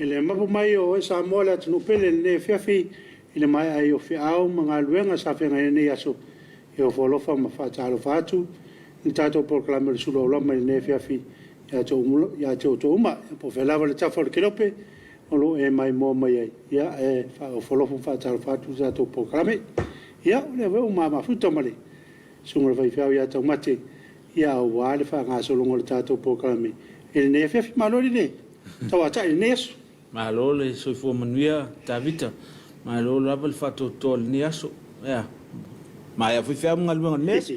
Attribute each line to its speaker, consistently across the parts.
Speaker 1: ele mapu mai o Samoa le atunu pele le Afiafi ele mai ai o fiao mga luenga sa fenga nei aso e o folofa ma fatalo fatu ni tato proclame le Suluaulama le Afiafi ya to uma po felava le tafo le kelope o lo e mai mo mai ya e o folofa fatalo fatu za to proclame ya le ve uma ma futa male sunga vai fiao ya to mate ya o wale fa ngaso longo le tato proclame ele Afiafi malori ne tawa ta ele neso
Speaker 2: malo le soifua manuia tavita malo lava le faatotole ni aso ia ma ia foi mga luenga nes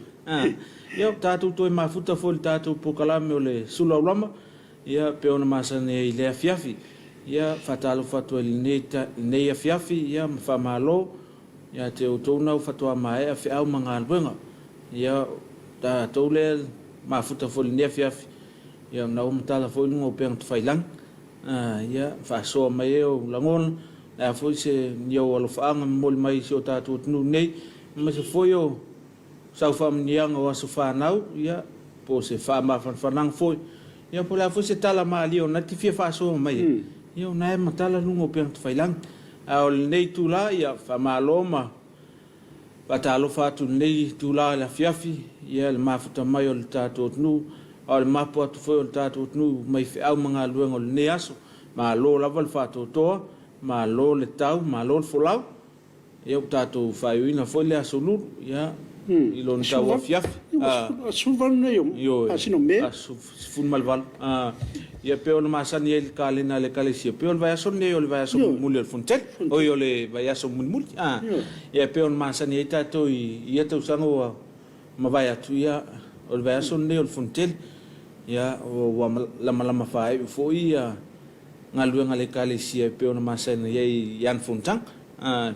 Speaker 2: ia tatou toe mafuta foi le tatou pokalame o le Suluaulama ia pe ona masane i le Afiafi ia faatalofa atu ai lenei Afiafi ia ma faamalo ia te outou nau fatoa mae a feʻau ma galuega ia tatou le mafuta foi lenei Afiafi ia nau matala foi luga o pega tafailaga ia faasoa mai o lagona a foi se niau alofaaga moli mai se o tatou atunuu nei ma se foi o saufaamaniaga o aso fanau ia po se faamafanafanaga foi ia po le a foi se tala malia ona tifia faasoa mai ia ona e matala luga o pega tafailaga a o lenei tula ia faamalo ma faatalofa atu lenei tula le Afiafi ia le mafuta mai o le tatou atunuu o le mapu atu foi o le tatou atunuu mai feʻau ma galuega o lenei aso malo lava le faatotoa malo le tau malo le folau ia o tatou faaiuina foi le aso lulu ia i lona tau Afiafi
Speaker 1: suvalu nei o asino me
Speaker 2: sifunu ma le valu ia pe ona masani ai le kalena le kalesia pe o le vaiaso nei o le vaiaso mulimuli o le fonitele oi o le vaiaso mulimuli ia pe ona masani ai tatou ia tausaga ua mavai atu ia o le vaiaso nei o le fonitele ia ua lamalama faaiʻu foʻi ia galuega le kalesia pe ona masani ai iana fonitaga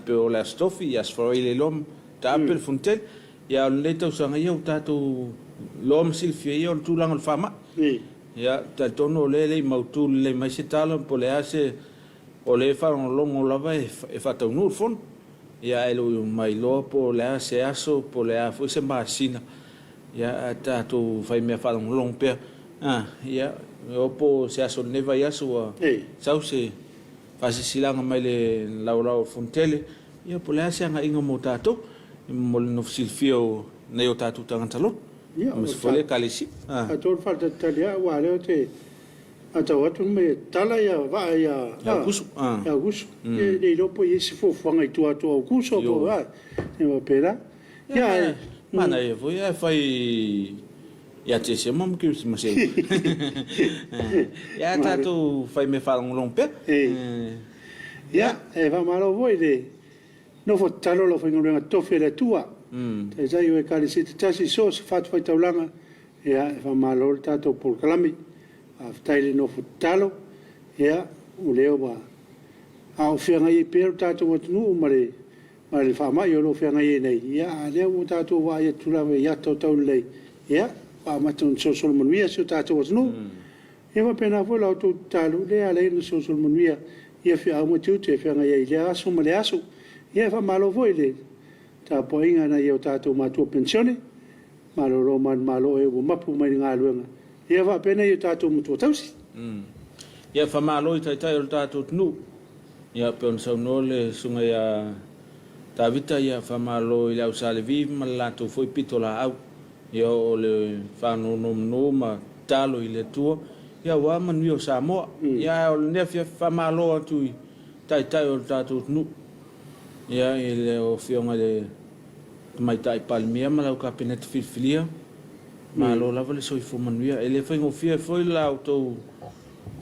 Speaker 2: pe o le astofi ia asfarai le loa taape le fonitele ia o lenei tausaga ia o tatou loa masilifia ia o le tulaga o le faamaʻi ia talitono o lē lei mautū lelei mai se tala po le a se o lē faalogologo lava e faataunuu le fono ia e lou mai loa po le a se aso po le a foi se masina ia tatou fai mea faalogologo pea ia o po se aso lenei vaiaso ua sau se faasisilaga mai le laulau o fonitele ia po le a se agaʻiga mo tatou mo le nofosilifia o nei o tatou tagata lona ma se fole kalesi
Speaker 1: atou le faatatalia ua lea te atau atu me tala ia vaa ia
Speaker 2: augusu
Speaker 1: nei lopo ia se fofoaga i tuatua augusu po ua pela ia
Speaker 2: mana e foi e fai ia te se mam que se mase ia tatou fai me falangolong pe
Speaker 1: ia e va malo voi de no fo talo lo fai ngolonga tofe le tua te sai o kali se tasi so se fat fai taulanga ia e va malo tatou por kalami aftaile no fo talo ia o leo ba au fianga i per tatou atunu mare ma le fa mai o lo fianga i nei ia le o tatou wa ia tula ia tatou lei ia pa maton social media se tatou atunu e va pena vo la to talo le ale no social media ia fi au mo tu te fianga i le aso ma le aso ia fa malo voi le Tapua'iga na ia tatou matua pensione malo lo man malo e o mapu mai galuega ia va pena ia tatou matua tausi
Speaker 2: ia fa malo i taitai o tatou tunu ia pe on sauno le sunga ia tavita ia fa malo i le ausalevi ma le latou foi pito la au ia o le fanonomno ma talo i le tua ia ua manui o Samoa ia o le nefia fa malo atu i taitai o tatou tunu ia i le o fionga le maitai palmia ma lau kapeneta filfilia ma lo lava le soifo manuia e le faigofia foi la outou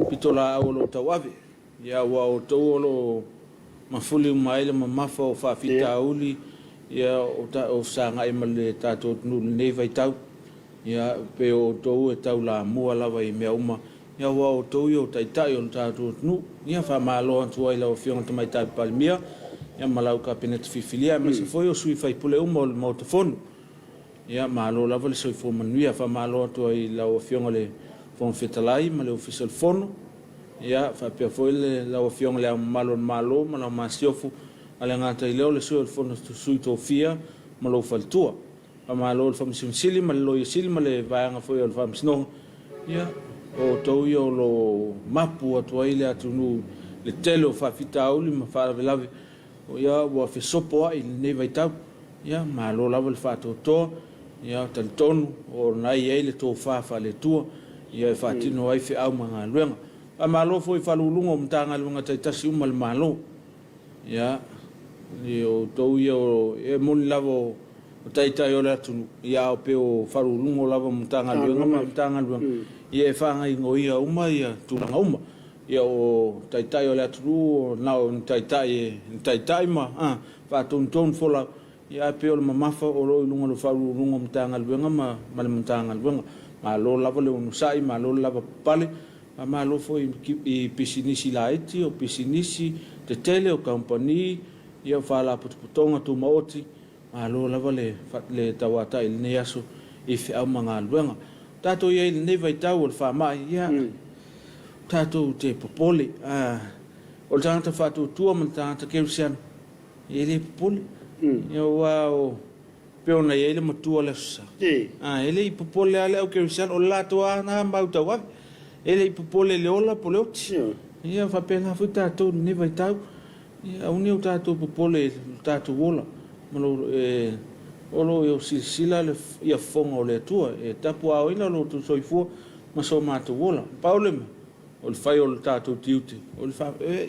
Speaker 2: pitola au lo tau ave ia ua o tou o lo mafuli mai le mamafa o faafitauli ia o sagaʻi ma le tatou atunuu lenei vaitau ia pe o tou e tau lamua lava i mea uma ia ua o tou i o taitaʻi o le tatou atunuu ia faamalo atu ai lau fioga tamaitai palmia ia malau kapeneta fifilia ma se foi o sui faipule uma o le mautafonu ia malo lava le soifo manuia faamalo atu ai lau afioga le fonfetalai ma le official fono ia faapea foi le lau afioga le amamalo malo ma lau masiofu a le gata i leo le sui o le fono sui tofia ma lou faletua faamalo le famasimasili ma le loiasili ma le vaeaga foi o le faamasinoga ia o tou i o lo mapu atu ai le atunuu le tele o whawhitauli ma whaaravelave o ia ua whesopo ai nei vaitau ia malo lava le whātotoa ia talitonu o nai ei le tō whawha le tua ia e whātino ai whi au mga luenga a malo foi whalulunga o mtanga luenga taitasi uma le malo ia o tau ia o e moni lava o taitai o le atunu ia o pe o whalulunga o lava mtanga luenga ma mtanga luenga ia e whangai ngoia uma ia tūranga uma ia o taitai o le atunu o nao taitai ma whātontonu fola ia pe o le mamafa o roi lunga le whalulunga mtanga luenga ma le mtanga luenga ma lo lava le unusai ma lo lava pale ma lo foi I pisinisi la eti o pisinisi te tele o company ia whala putuputonga tu maoti ma lo lava le tawata il ne aso I whiau mga luenga tato ia il ne vaitau o le whamai ia tato te popole o le tangata whatutua ma le tangata kerusiano ia le popole ia wao peona ia le matua le susa ele I popole ale au kerusiano o latoa na mautau ave ele I popole le ola po le oti ia whapena fu tato ne vaitau ia uni o tato popole tato ola malo olo o silsila le ia fonga o le tua Tapua'iga lo tu soifua ma so matu ola paule o le fai o le tato tiute o le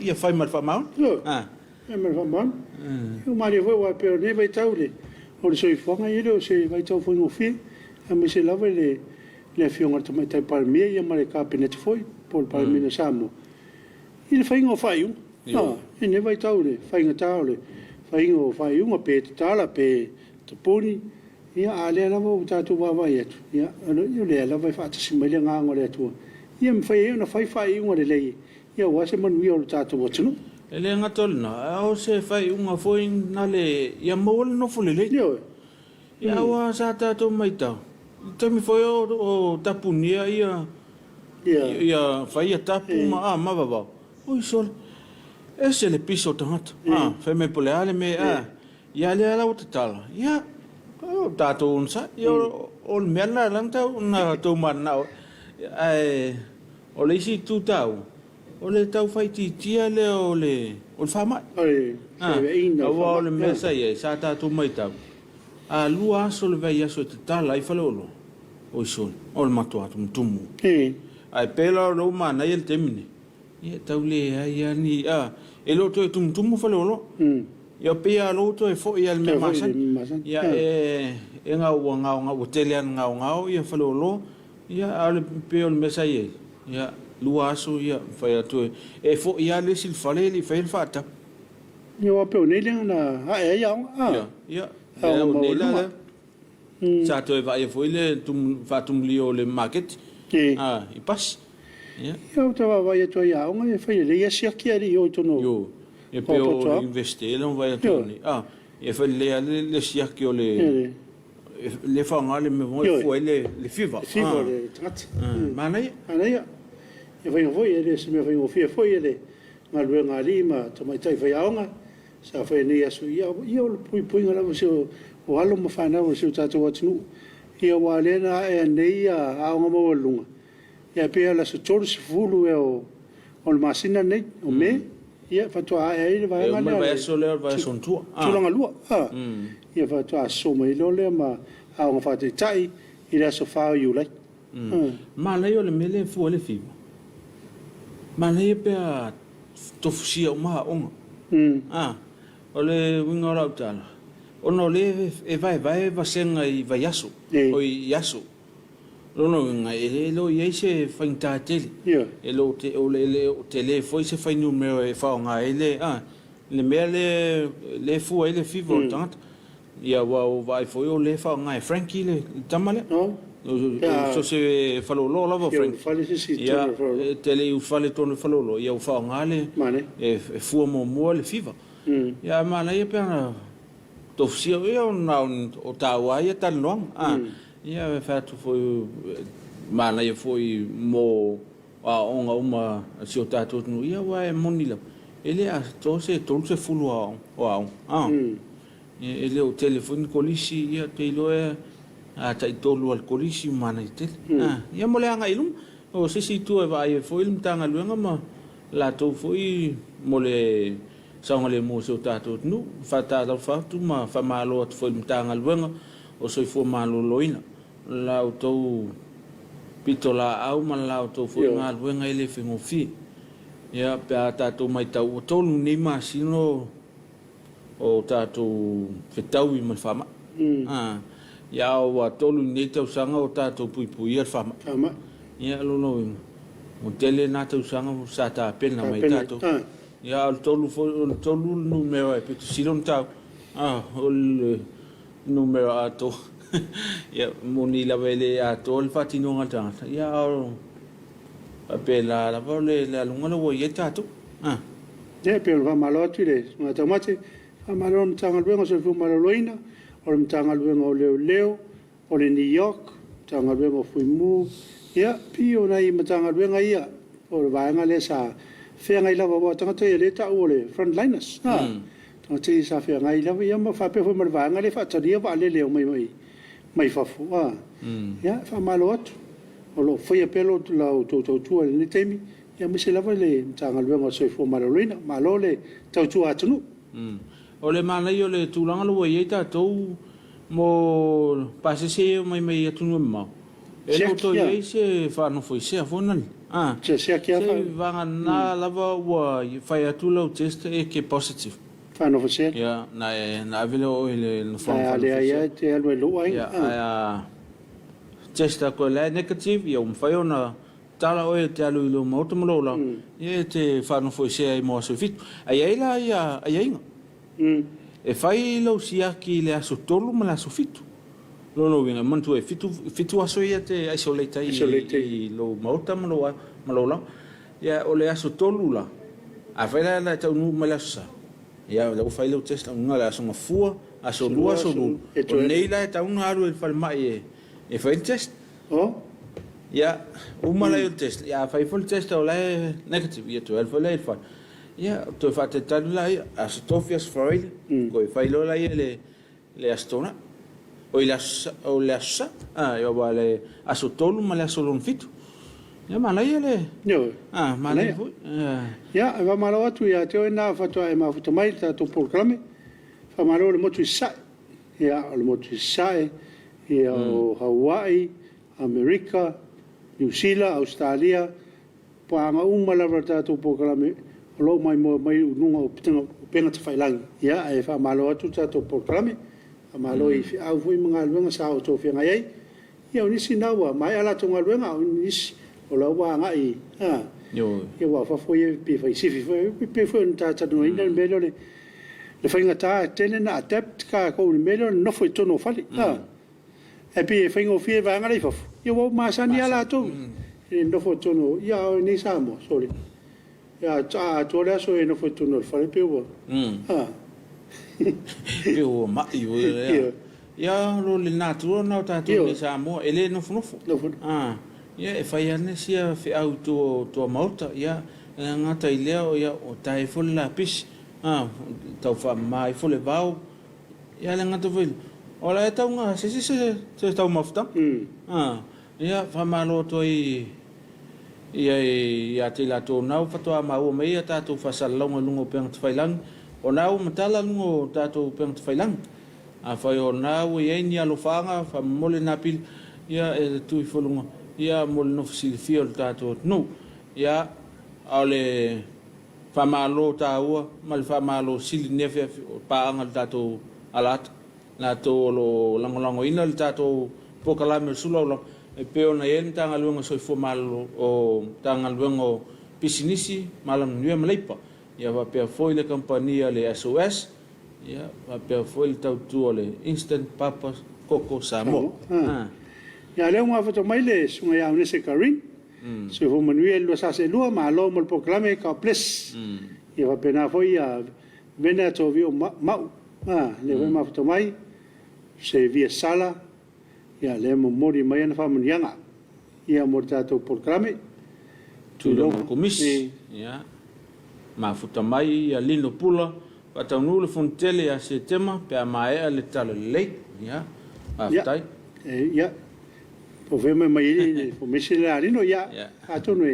Speaker 2: ia fai mal famau
Speaker 1: e mal famau o mari foi wa pe ne vaitau le o le soifua ia le se vaitau foi no fi a me se lava le fionga tamai tai palmia ia mare kapenet foi por palmina Samoa il fai ngo fai e ne vaitau le fai ngata le fai ngo fai uma pe tala pe topuni ia ale lava o tatu wa ia ia io le lava fa tsi mele nga ngore tu ia me fai una fai uma le lei ia wa se man wi o tatu wa tunu
Speaker 2: ele ngatol na o se fai uma foi na le ia mol no fule le ia wa sa tatu mai tau tami foi o tapunia ia fai tapu ma baba oi sol ese le piso tanto fai me pole ale me ia le ala o tala ia o tato unsa ia o le mena lanta una to mana o le si tu tau o le tau fai tia le o le fama o le mesa ia sa tato mai tau a lua so le vai aso tala ai falolo o sol o le matua tumu ai pela lo mana ia temine ia tau le ia ni e lo to tumu falolo ia pia lo to e fo ia le masa ia e nga o telian nga ia falolo ia ale pio le mesa ia lua aso ia fai atu e fo ia le sil fale li fai fata
Speaker 1: ia wa pe ne na
Speaker 2: ia o ne la sa to e vai foi le fatum lio le market I pas
Speaker 1: ia o tava vai to ia o e fai le ia sia ki ali o to no
Speaker 2: e pe o investir non vai atu ni e fai le sia ki o le fanga le me foi le fiva
Speaker 1: le trat
Speaker 2: manai
Speaker 1: e vai foi ele se me vai o foi ele ma lu nga lima to mai tai vai aonga sa fai ni asu ia o pui ngala o alo ma fana o se tatu watnu ia wale na e nei aonga mo lunga ia pe la so tolu se fulu o le masina nei o me ia fatua e vai ngala
Speaker 2: vai so le vai son tu
Speaker 1: tulanga lua ia fatua so mai lo le ma aonga fate tai ila so fa you like
Speaker 2: ma le yo le mele fu le fiva ma le pe tofusia uma onga o le winga rautala o no le e vai vasenga I vai yaso o yaso no nga ele lo yese fainta tele e lo te o le tele foi se fai numero e fa nga ele le mele le fu ele fivo tant ia wa vai foi o le fa nga Frankie le tamale so se falolo lava Frank ia tele u fale tono falolo ia u fa nga le e fu mo le fiva ia mana ia pena to fio ia na o tawa ia tan long ia fa tu foi mana ia foi mo onga uma si o tato no ia wa monila ele a to se fulu ele o telefone colisi ia te lo a tai tolu al colisi mana te ia mo le anga ilum o se si tu e vai foi ilum tanga luenga ma la tu foi mole saunga le mo so tato nu fa tato fa tu ma fa malo at foi mtanga luenga o so fo malo loina la to pitola au ma la to foi ma luenga ele fingo fi ya pa tato mai tau to ni ma sino o tato fetau i mal fama ya wa to ni tau sanga o tato pui pui al fama ya lo no o tele na tau sanga sa ta pena mai tato ya tolu numero e pito silon tau ol numero ato ya moni la vele ato il fatino ngata ya apela la vole la lunga lo ye tato
Speaker 1: ya pe va malo tire ma tomate amalo mtanga luengo so fu malo loina o mtanga luengo leo o le New York mtanga luengo fu mu ya pio na i mtanga luenga ia o va ngale sa fe ngai lava wa tanga te le ta ole frontliners tanga te sa fe ngai lava ia ma fa pe fo mar va ngale fa tsaria va le leo mai fa fu ya fa malo atu o lo foi pelo la to le temi ya mi se lava le tanga luengo so fu malo loina malo le tu atu
Speaker 2: o le mana yo le tulanga lo ye ta to mo pasese mai atu no ma e to ye se fa no foi se fonan
Speaker 1: se kia fa
Speaker 2: vanga na lava wa fai atu lo test e ke positive
Speaker 1: fa no foi
Speaker 2: ya na vile o le no fa
Speaker 1: ya te alwe lo ai
Speaker 2: ya test ko le negative ya fai ona tala o te alu lo mo to mo la ye te fa no foi se mo so fit ai la ya ai e fai lo sia ki le aso tolu ma la so fitu lo vinga mantu e fitu aso ia te isolate lo mauta ma lo la ya o le aso tolu la a fai la tau nu ma la sa ya lo fai lo test nga la so mafua aso lua so lu o nei la tau nu aru e fal mai e fai test ya o ma la test ya fai full test o la negative ya to alfa la fa ya to fa te tanu la as tofias freud ko fai lo la le astona o la sa yo vale aso tolu ma la solo un fitu ya ma la le
Speaker 1: no
Speaker 2: ma la
Speaker 1: ya va malo atu ya te na fa to ma fu mai ta to programe fa malo le motu sa ya le motu sa ya Hawaii America New Zealand Australia pa nga uma la verta to programe lo mai nunga o penga te failang ya e fa malo atu ta to programe malo i au foi mga luenga sa o to fianga ai ia ni sinawa mai ala to nga luenga ni o la wa nga i yo wa fa foi pe fa si pe foi ta no ina melo le fainga ta tene na adapt ka ko ni melo no foi to no fali e pe fainga o fie va nga le fa yo wa ma sa ni ala to no foi to no ia ni sa mo sorry ya to le so no foi to no fali pe wo
Speaker 2: yo ma ya lo le natu na ta to Samoa ele no funofu ya e fai ane sia fe auto to mauta ya ngata ileo ya o tai fol la pis tau fa mai fol le vau ya le ngata vil ola tau nga se tau mafta ya fa malo to ya te la to na fa to ma o me ya ta to fa salong lungo peng failang o nau matala lungo tato peng failang a fai o nau e ni alo fanga fa mole na pil ya e tu folunga ya mole no silfio tato no ya ale fa malo taua mal fa malo sil nefe pa angal tato alat la to lo langolango ina tato pokala me Suluaulama e peo na yen tanga lungo so fo malo o tanga lungo pisinisi malam nue malipa ya va pe foi le compagnia le SOS ya va pe foi le tau le instant papas coco Samoa
Speaker 1: ya le unha foto mai le sunga ya unese karin se fo manuel lo sa se lua ma lo mo proclame ka ples ya va pena foi ya vena to vio mau le va foto mai se via sala ya le mo mori mai na fa monianga ya mortato proclame
Speaker 2: tu lo komisi ya ma futa mai ya lino pula pata nule fontele ya se tema pe mai ale talo lei ya aftai
Speaker 1: ya po veme mai po missionary no ya ato no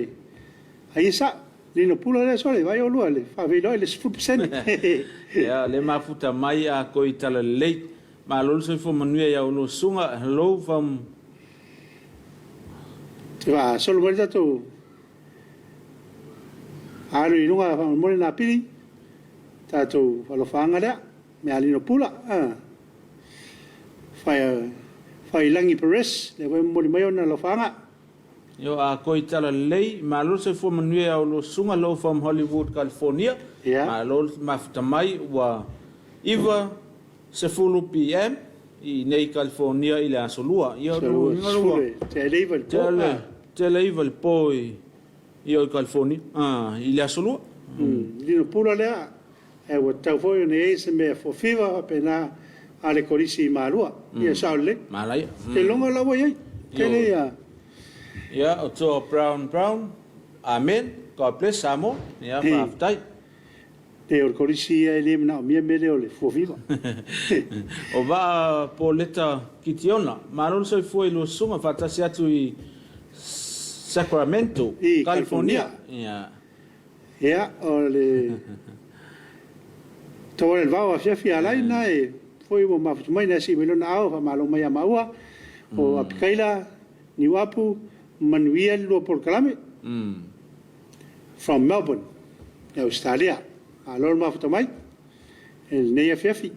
Speaker 1: ai sa Lino pula le sole, vai o lua le, fa velo le 10%.
Speaker 2: Ya, le mafuta mai a koi tala lei. Ma lolo se fo manuia ya ulo sunga, hello from...
Speaker 1: Te va, solo mori tato. Aru inunga mori na pili. Tato walofanga lea, me alino pula. Fai langi Perez, le wai mori mai ona lofanga.
Speaker 2: Yo a koi tala lei, ma lolo se fo manuia ya ulo sunga, hello from Hollywood, California. Ma lolo mafuta mai wa iwa se fulu PM i nei California i le asolua. Ia
Speaker 1: Solua, te leiva le po.
Speaker 2: Te leiva le po i o California. I le asolua.
Speaker 1: Lino pula lea, e wa tau foi ne e se mea fo fiva pena ale korisi i marua. Ia saule.
Speaker 2: Malai.
Speaker 1: Te longa lawa iai. Te lea.
Speaker 2: Ia, o toa Brown. Amen. God bless Samoa. Ia, whaftai.
Speaker 1: Te o korisi e le mna o mia mele o le fo fiva.
Speaker 2: O va po leta kitiona. Marolo se foi lo sunga fatasi atu i Sacramento, California.
Speaker 1: Ia, o le... Tau le vau Afiafi alai na e foi mo mafutu mai na si melona au fa malo mai a maua o apikaila ni wapu manuia lua por kalame. From Melbourne, Australia. Alor mafutu mai. El nei Afiafi.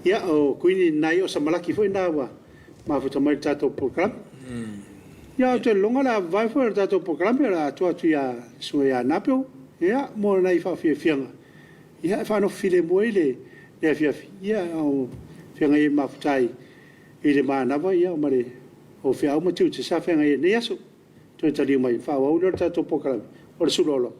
Speaker 1: Ia, o kuini nai o samalaki foi na wa mafutu mai tato por kalame. Ia, te longa la vai foi tato por kalame la tua tua suia napio. Ia, mo nai fa fianga. Ia, fa no file moile le Afiafi. Ia, o fianga i mafutai i le manava ia o mare o fia o matiu te sa fianga i ne aso. Toi tali mai fa o le tato por kalame. O le Suluaulama.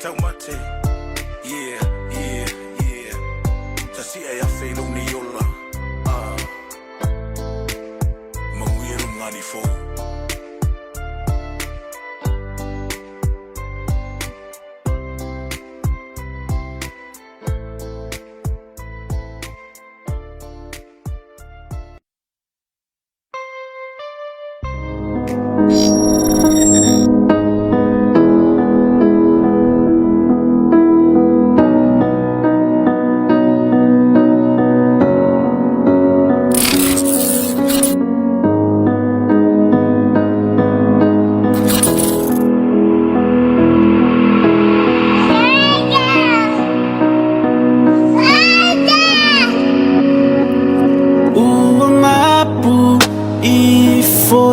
Speaker 3: taumate. Yeah, yeah, yeah. Tasi e afe lo ni ola. Mauiru ngani fo.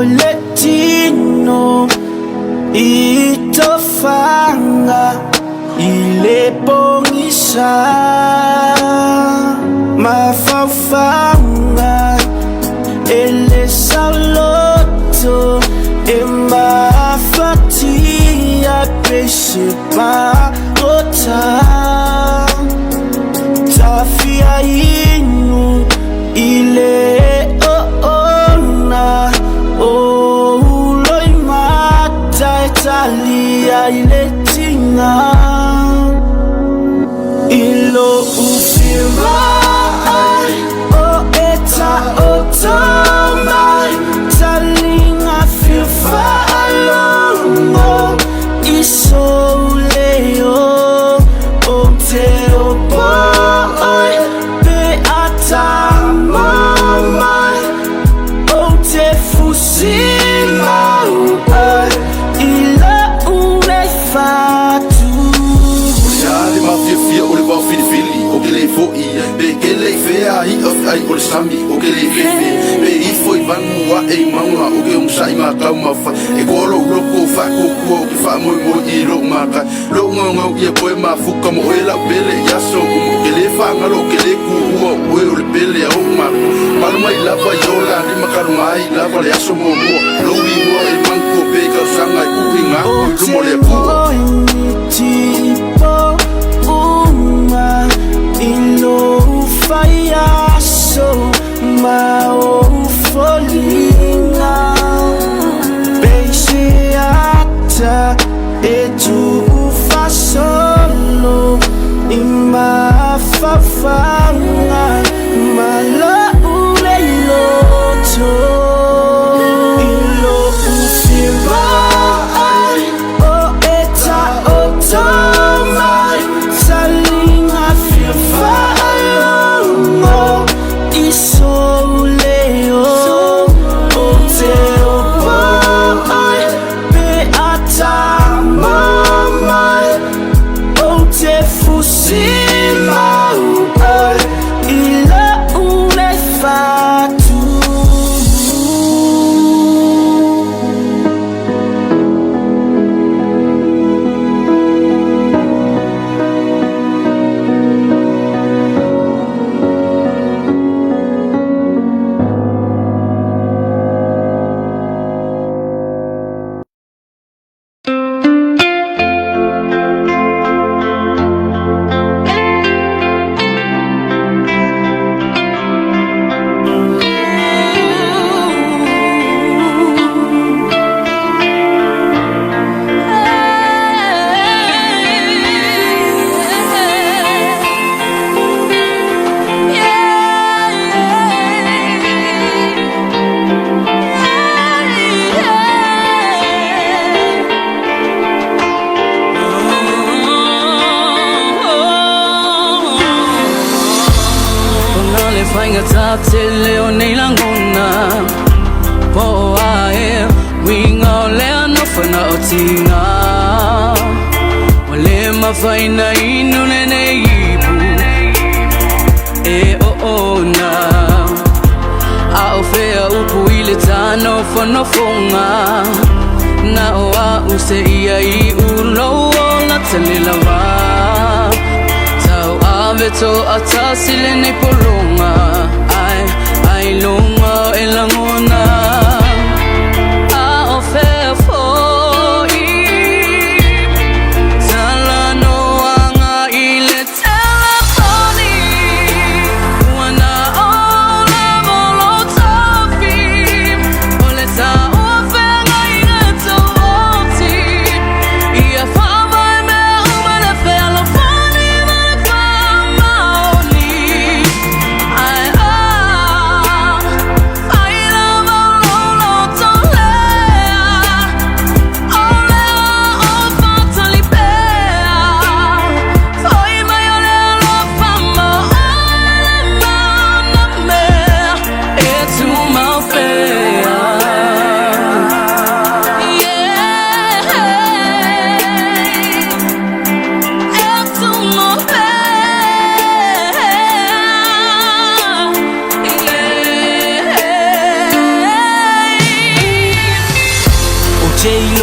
Speaker 4: Latino itofanga ile pongisa mafafanga ele saloto emafatia peshe paota tafia inu ile ona Italia iletinga ilo ufira o eta otoma talinga fifa alongo isoleo onteo boy pe atamama onte fusima
Speaker 3: Ai o sami o que le fefe be I foi vanua e maua o que sai ma ka ma fa e ko lo ko fa ko que fa mo I lo ma ka lo ngo ye poe ma fu como e la bele ya so como que le fa ngalo que le ku o le bele o ma mai la va yo la ni ma ka mai la va ya so mo lo wi mo e manko pe ka sanga ku inga lu mo le ku fire so maufolina Beisiata etu fasolo imafafanga mala uleloto ilo ufira o eta otoma salinga fifa Isoleo, Oteo, Boy, Beata, Mama, Ote Fusima, Ila Unefatu. Faina inu nene ibu e o na a ofea upu ile tano fono fonga na oa use ia I ulo na telela wa tau aveto atasile ne polonga ai longa elangona a ofea fo I salano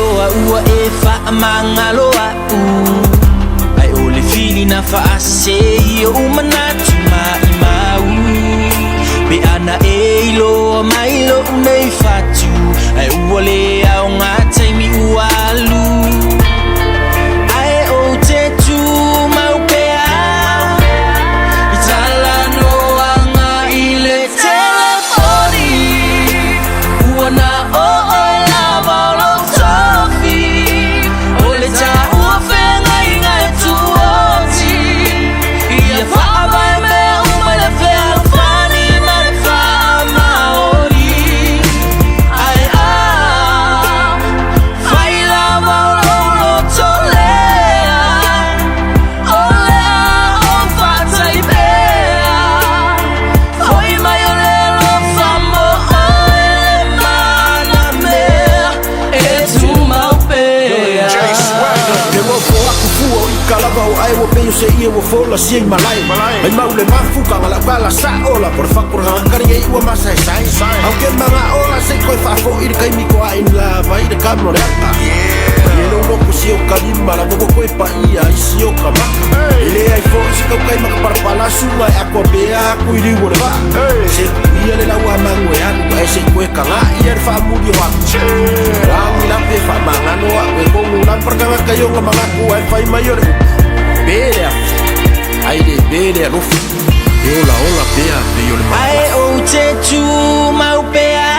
Speaker 4: loa ua e whaamangaloa ai o le fili na whaase i o umanatu mai mau be ana e loa mai lo nei fatu ai ua le au ngā taimi ua alu ai o te tu mau pea i tala noanga i le telefoni ua na o lava lo tofi o le ta ua whenga i ngai tuoti ia whaamai me uma le whea fani ma le wha maori ai a whai lava lo tolea o lea o whatai pea hoi mai o le lo whamo o e mana mea e tu mau pea
Speaker 5: Te mo fo aku fua i kalava o ai wo pe yo se ia wo fo la si malai ai mau le mafu ka la bala sa ola por fa por hankari ai wo masai sai au ke manga ola se ko fa fo ir kai mi ko ai la vai de camorata ye no no ko si o kalima la bo ko pa ia i si o kama ele ai fo se ko kai ma par pala su mai ako be aku i wo va se ia le la wa mango ya ai se ko ka la ia fa mu di wa rang la pe fa manga no a ko mu la per ka yo ka manga ku ai fai mayor bele ai de bele no ola pea pe yo le
Speaker 4: ai o te tu mau pea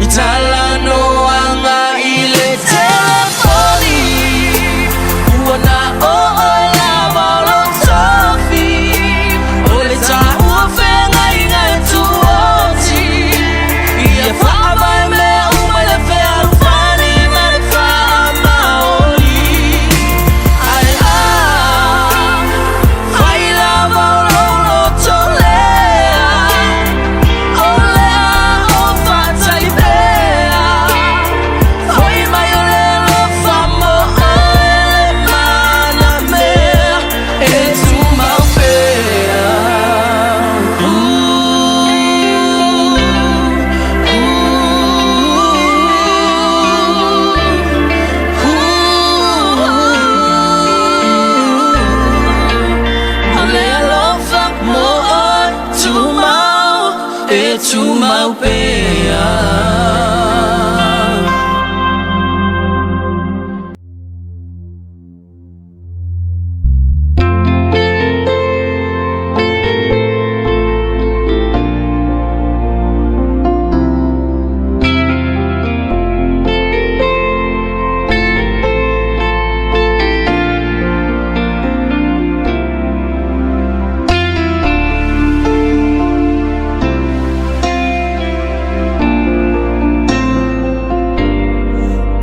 Speaker 4: i tala noanga i le telefoni ua na o lava lo tofi o le ta ua whenga i ngai tuoti ia whaamai me uma le whea fani ma le wha maori ai a whai lava lo tolea o lea o whatai pea hoi mai o le lo whamo o e mana mea e tu mau pea o lea lo whamo o tu mau pea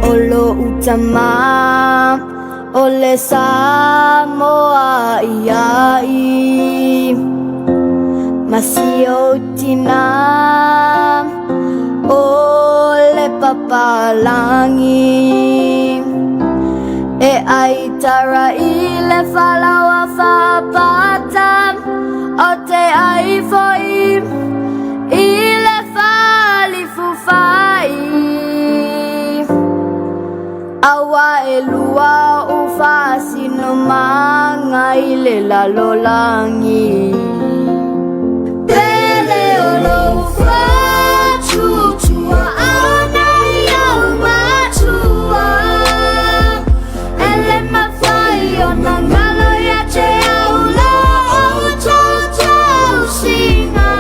Speaker 4: Olo utama ole Samoa iai masio tina ole papalangi e ai tara ile falawa fapata o te ai foi ile fali fufai awa elua ufasi no manga ile la lolangi pele olo ufa chuchua ana ya matua ele mafai ona ngalo ya che aula ocho singa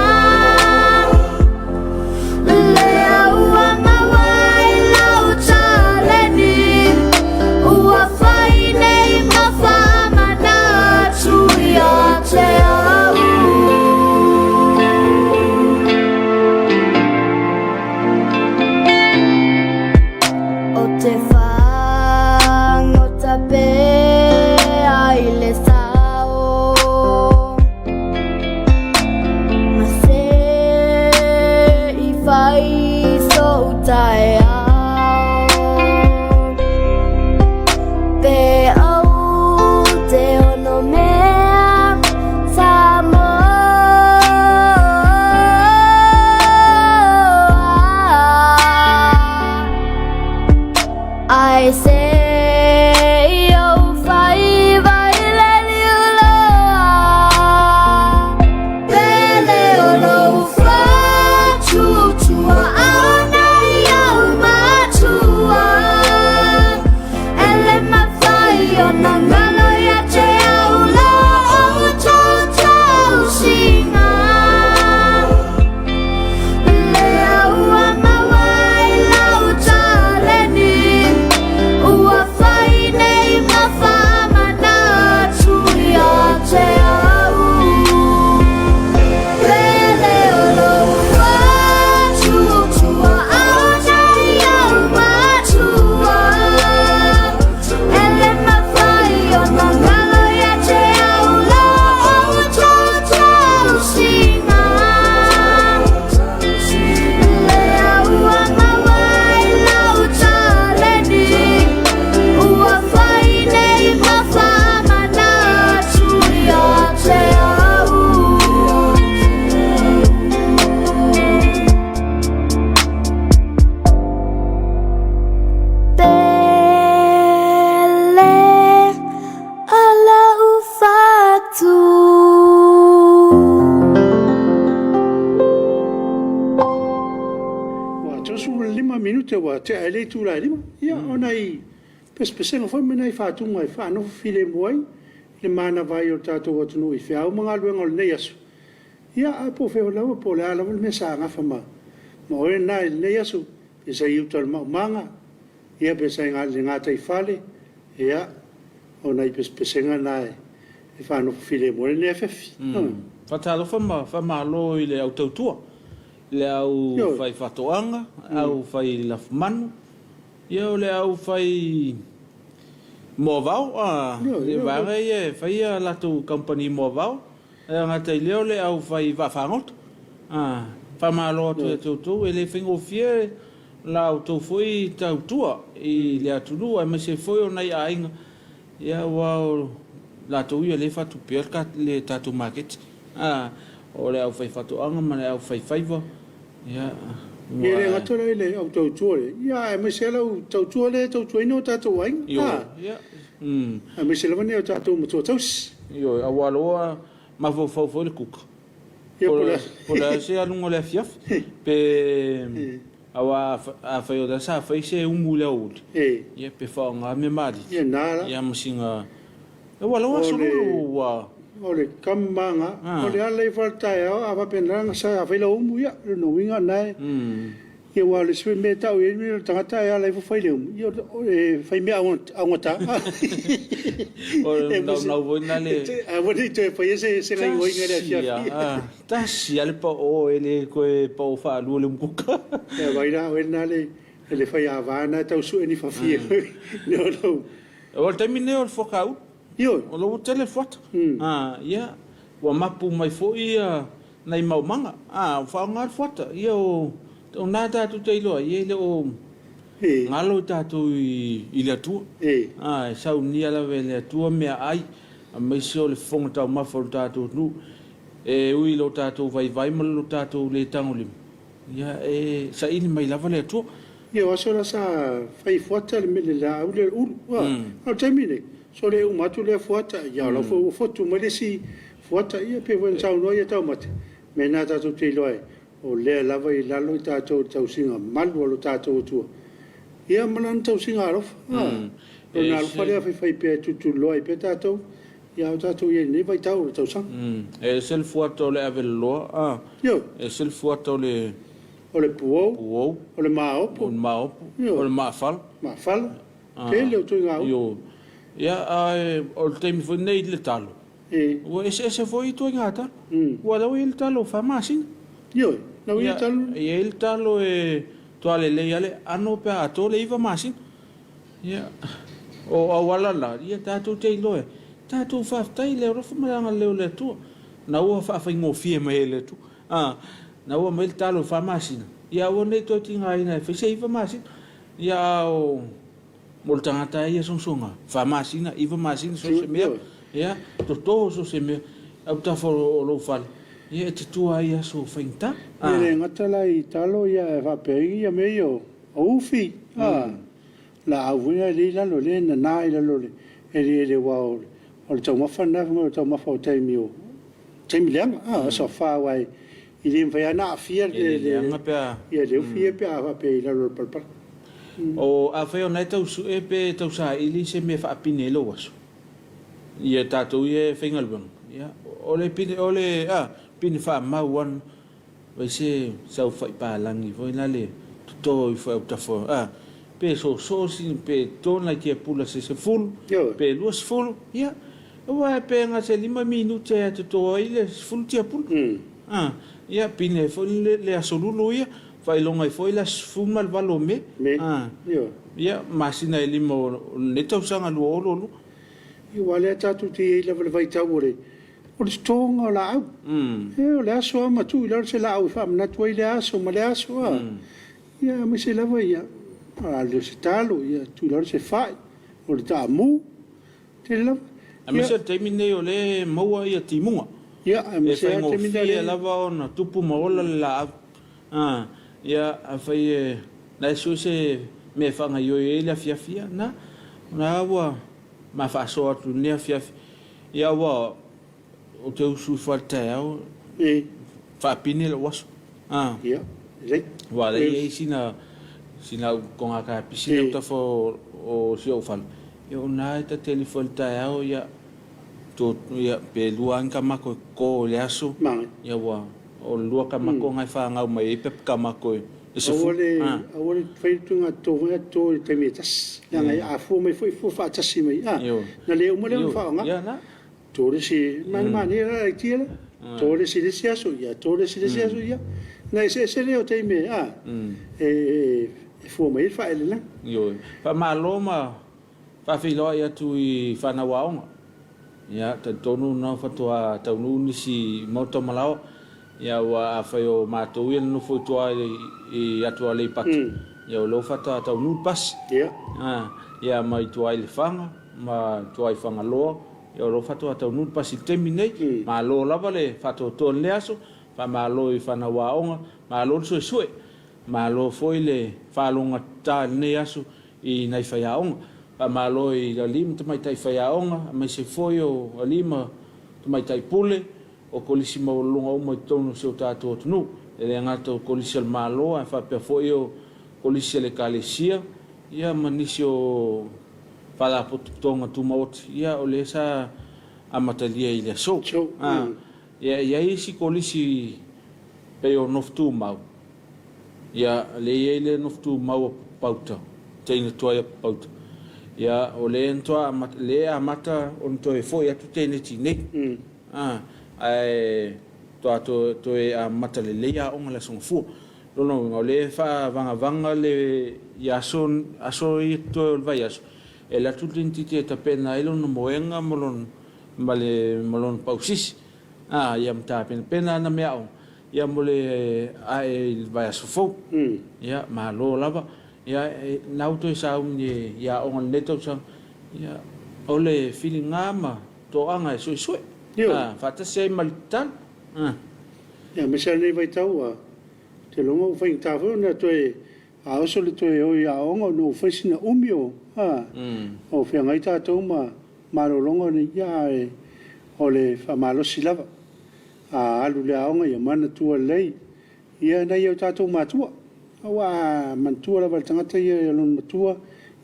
Speaker 6: I say oh five
Speaker 1: te wa te ele tu la lima ia ona I pespesenga foi mena I fatunga I fa no file moi le mana vai o tato o tunu I fia o manga luenga o nei asu ia a po fe o lawa po le ala me sa nga fa ma o e nai nei asu e sa iu tal manga ia pe sa nga le ngata I fale ia ona I pespesenga nai e fa no file moi le FF
Speaker 2: fatalo fa ma lo I le autotua le au fai fatoanga au fai lafmanu ia le au fai movau le vanga ia fai la tu company movau ngata leo le au fai vafangot fa malo tu ele fingo fie la auto foi tautua I le atulu a me se foi ona ia ainga ia wa la tu ia le fatu perka le tatu market o le au fai fatoanga ma le au fai faiva ia
Speaker 1: ele ngatora ile au tautuore ia me se la tautuore tautuino tatu ai
Speaker 2: ia
Speaker 1: a me se la ne tatu mo tos
Speaker 2: io awaloa ma fo le kuka pola se alungo le Afiafi pe awa a faio da sa fai se umule ul ia pe fa nga me mali
Speaker 1: ia nala
Speaker 2: ia musinga awaloa sulu wa
Speaker 1: ole kamanga ole ale faltai ava penanga sa faila umu ia no winga nai ia wale se me tau e me tangata ia le fai le ia fai me awata
Speaker 2: o no voina le
Speaker 1: a vodi te fai se la winga le Afiafi
Speaker 2: ta si ale pa o ele ko pa fa lu le mkuka
Speaker 1: ia vai na wena le fai avana tau su ni fa fie no
Speaker 2: o termine o focau
Speaker 1: io
Speaker 2: o lo telefot ia wa mapu mai fo ia nei mau manga fa ngar fota ia o nada tu te lo ia le o ngalo tatu I le tu sa unia la vele tu me ai mai so le fonta ma fo tatu nu ui lo tatu vai ma lo tatu le tanguli ia sa ini mai la vele tu
Speaker 1: ia so la sa fai fota le me la u le o termine so le umatu le fuata ia la foto mo le si fuata ia pe wen sa no ia tau mate me na tatu te loe o le lava I lalo I tatu tau singa malu lo tatu tu ia malan tau singa rof o na alfa le fai pe tu loe pe tatu ia tatu ia ni vai tau sang
Speaker 2: e sel fuata le avello
Speaker 1: io
Speaker 2: e sel fuata le
Speaker 1: o le puo o le maopo
Speaker 2: o le mafal
Speaker 1: pe le tu ngau
Speaker 2: io ia o te mi foi nei le talo o ese foi tu ngata o la il talo fa masin
Speaker 1: io la il talo
Speaker 2: ia il talo to ale le ale ano pe ato le iva masin ia o wala la ia tatu te loe tatu fa tai le ro fa manga le tu na o fa ngo fie mai le tu na o mai talo fa masin ia o nei to tinga ina fa se iva masin ia o moltangata ia songa fa masina iva masina so se me ia to so se me au ta fo lo fal ia te tua ia so fainta
Speaker 1: ele ngata la I talo ia va pe ia me yo ufi la awinga le la lo le na na ila lo le ele wa o le tau mawhana o le tau mawha o taimi o taimi leanga so fa wai i le mwhai ana afia ia le ufia pe a pe ila lo palpal
Speaker 2: o a whai o nai tau su e pe tau sa ili se me whaapine lo waso ia tātou e whaingalwang o le pine pine wha mau wan vai se sau whai pālangi voi na le tuto i whai utafo pe so sin pe tona ki pula se full pe luas full ia wa pe nga se 5 minutos e tuto ile full tia pul ia pine fo le asolulu ia vai longa foi la full mal valome ia masina ele mo le tau sanga lu
Speaker 1: i wale tatu ti le vai tawore o le stonga la au e le aso ma tu le se la au fa na tu ile aso ma le aso ia me se la vai le stalo ia tu le se fai o le tamu te la
Speaker 2: a me se termine o le moa ia timunga
Speaker 1: ia me se
Speaker 2: termine la va ona tupu mo la ia a fai na so se me fanga yo ele afiafi na wa ma fa so atu ne afiafi ia wa o te usu faltao fa pine lo was
Speaker 1: ia le
Speaker 2: wa le sina con a piscina ta fo o si o fal io na ta telefon tao ia to ia pe luan ka mako ko le aso ia wa o lua ka mako ngai fa ngau mai pep ka mako
Speaker 1: ole feitunga to te metas nga a fu mai foi fa tasi mai na le mo le fa nga
Speaker 2: ia na
Speaker 1: to le si man era tiela to le si le siaso ia to le si le siaso ia na se le o te me fu mai fa ele la
Speaker 2: yo fa maloma fa filo ia tu I fa na waonga ia te tonu na fa to a tonu ni si moto malao ia wa fa yo mato ia no fo to I atu ale pat ia lo fa ta tonu pas ia mai to ai fanga ma to ai fanga lo ia lo fa to tonu pas I termine ma lo la vale fa to le aso fa malo I fa na waonga ma lo so ma lo foi le fa longa ta ne aso I nai fa yaonga pa ma lo I la lim te mai tai fa yaonga mai se foi o lima te mai tai pule o kolisi mo longa o mo tonu se o tato tunu le ngato kolisi al malo fa pe foi o kolisi le kalesia ia manisio fa la potonga tu maot ia o le sa amatalia I le so ia isi kolisi pe o noftu mau ia le noftu mau pauta teina toia pauta ia o le entoa le amata on toe foi atu teina tine ai to e amata le ia on la son fu no le fa vanga le ia son aso I to vai aso e la tutintite ta pena ilo no moenga molon pausis ia mta pena na meao ia mole ai vai aso fo ia ma lo lava ia nauto sa ni ia on neto sa ia ole feeling ama to anga so fata se maltan
Speaker 1: ia me sa nei vai tau te longo fai ta fo na to a so le to o ia on no fasina umio o fe ngai ta to ma lo longo ni ia ole fa malo silava alu le aonga ia mana tua lei ia na ia tatou matua awa mantua la tangata ia lon matua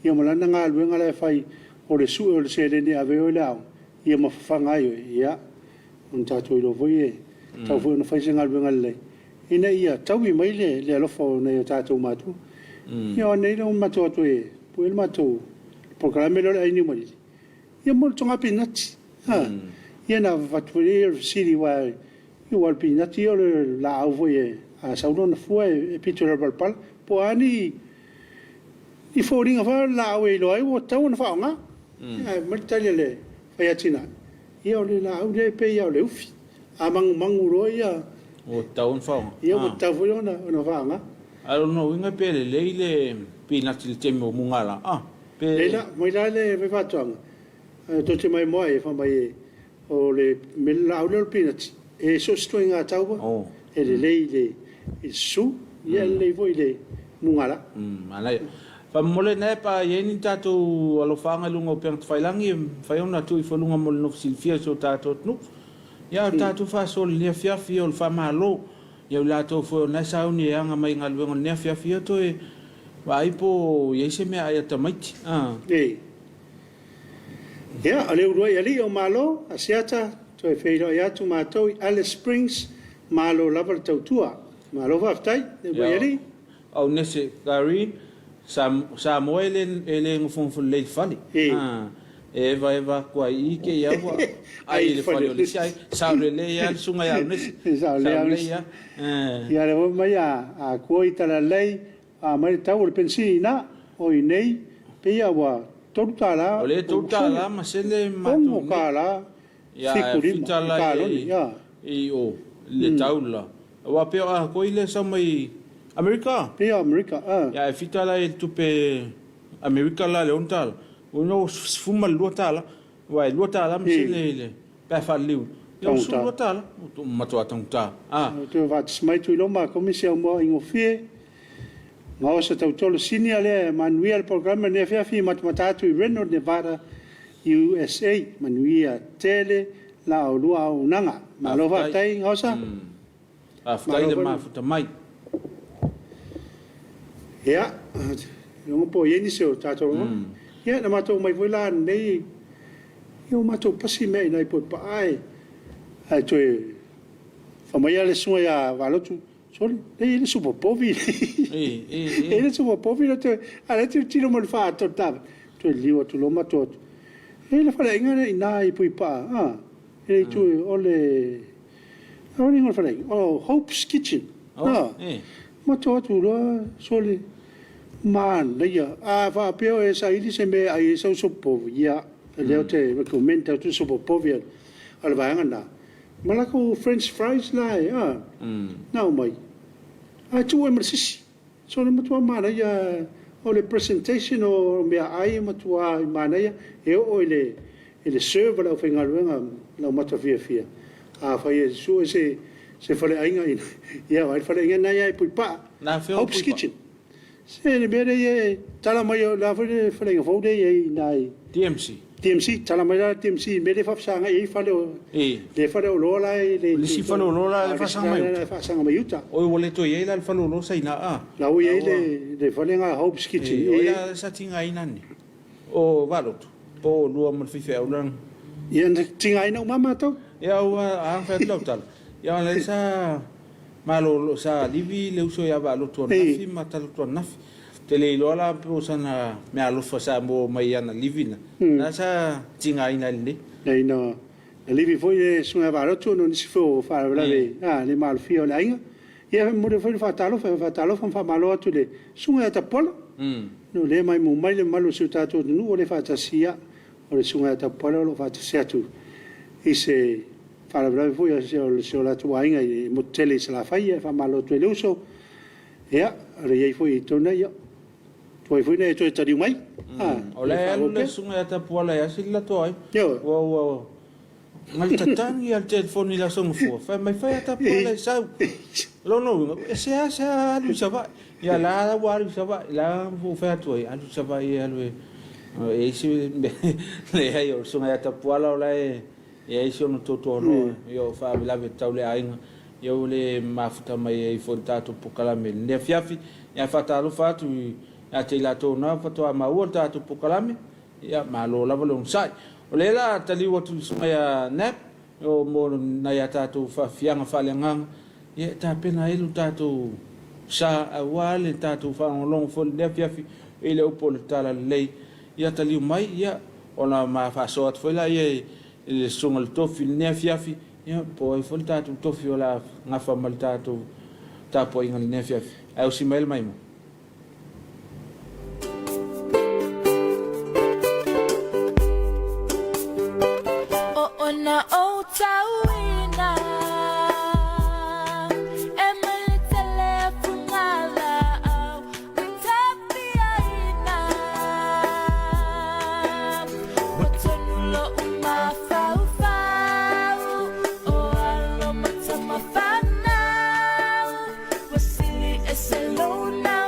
Speaker 1: ia malana nga luenga le fai o le su o le sele ni ave o le au ia mafanga ia on tatou lo voi tau foi no fai singa luenga le ina ia tau I mai le alofo na ia tatou matua ia nei lo matua to puel matou programa lo ai ni mo ia mo tonga pinati ia na vaturi siri wa I wal pinati o la au foi a saudona foi e pitula balpal po ani I foringa fa la au e loi o tau na fa nga martale le fai atina ia o le la au le pe ia o le ufi a mangu ro ia
Speaker 2: o tau fa
Speaker 1: ia o tau foi ona fa nga
Speaker 2: I don't know inga pe le pinati le temo mungala
Speaker 1: pe la mai la le ve fa tanga to te mai mai fa mai o le mela au le pinati e so stoinga tauba le su ia le voi le mungala
Speaker 2: ana fa mole na pa yeni tatu alo fanga lunga pe failangi fa ona tu fo lunga mol no silfia so tatu no ya tatu fa sol ne Afiafi o fa malo ya la to fo na sauni anga mai ngalwe ne Afiafi to e vai po yese me ai tamait
Speaker 1: ya ale uroi ali o malo asiata to e feiro ya tu mato Alice Springs malo lava tautua malo va tai e vai ali
Speaker 2: au nese gari Samoa ele ngufun le fali eva kwa ike ya wa ai le fali le sai saule le ya sunga ya nese saule ya
Speaker 1: le mai a koita lei a mai tau le pensina o nei pe ya wa totala
Speaker 2: ole totala ma se le
Speaker 1: matu kala
Speaker 2: ya fitala ya i o le taula wa pe a ko ile sa mai America
Speaker 1: pe America
Speaker 2: ya fitala e tupe America la le ontal uno fuma luatala wa luatala ma se le pe fa liu yo su luatala ma to atanta
Speaker 1: to va smai tu lo ma komisia mo ingofie ma se tautolo sini ale manuia programa ne Afiafi matatu i Reno Nevada USA manuia tele la o lua o nanga ma lo va tai ngosa
Speaker 2: aftai le mafuta mai
Speaker 1: ya yo po yeni se o tato ya na mato mai voila nei yo mato pasi me nai po pa ai to fa mai ale so ya valotu sorry ele super povi ele super povi to ale tu tiro mo fa to tab to liwa to lo mato ele fa inga nai po pa ele tu ole oni ngol fa Hope's Kitchen mato tu lo soli man ya fa peo esa ili se me ai so povi ya le te recommend tu super povi al vaanga malako French fries la now mai tu e mersi so le matua mana ya o le presentation o me ai matua mana ya e o ele serve la finga la matua fia fa ye su se fale ainga ya vai fale ainga na ya pupa
Speaker 2: na
Speaker 1: Hope's Kitchen se le bere ye tala mai la fale ainga fode ye nai TMC tala mai la TMC me le fa sanga e fale le fale o lola
Speaker 2: le si fale o lola le fa
Speaker 1: sanga mai uta
Speaker 2: o wole to ye la fale o lola sai na
Speaker 1: la o ye le fale ainga Hope's Kitchen
Speaker 2: o ya sa tinga ina ni o valot po lua mo fi fe ulang
Speaker 1: ye tinga ina mama to
Speaker 2: ya o a fa lotal ya le sa malo sa livi le uso ya valot to nafi matal to nafi tele lola po sana me alo fa sa mo mai ana livina na sa tinga ina le
Speaker 1: nei no livi foi sunga valot to no si fo fa la le mal fio la inga ia mo de foi fa talo fa malo tu le sunga ta polo no le mai mo mai le malo su ta to no le fa ta sia o le sunga ta polo lo fa ta sia tu ise fa la foi se la tua inga mo tele se la fai fa malo tu le uso ia re ia foi to na ia foi ne to ta di mai
Speaker 2: o le sunga ta polo ya sila to ai wo ngal tatang ya telefoni la song fo fa mai fa ta polo sa no se lu saba ya la wa lu saba la fu fa to ai lu saba ya lu e si le ai o sunga ta polo la e ai sono toto no io fa la vetau le ai io le mafuta mai e fontato pokalame ne Afiafi ya fatalo fatu ya te la to na fato ma o tato pokalame ya malo la volon sai o le la tali o tu ya nap o mo na ya tato fa fianga fa le ngang ya ta pena ilu tato sa awale tato fa long fo ne Afiafi ele o pol tala lei ya tali mai ya ona ma fa so at foi la ye le songa le tofi ne Afiafi ya po e fo tato tofi ola nga fa mal tato Tapua'iga ne Afiafi ai o simail mai mo
Speaker 6: na o tawina emily telefungala tapiaina watonulo umafau o alo matamafana wasili eselona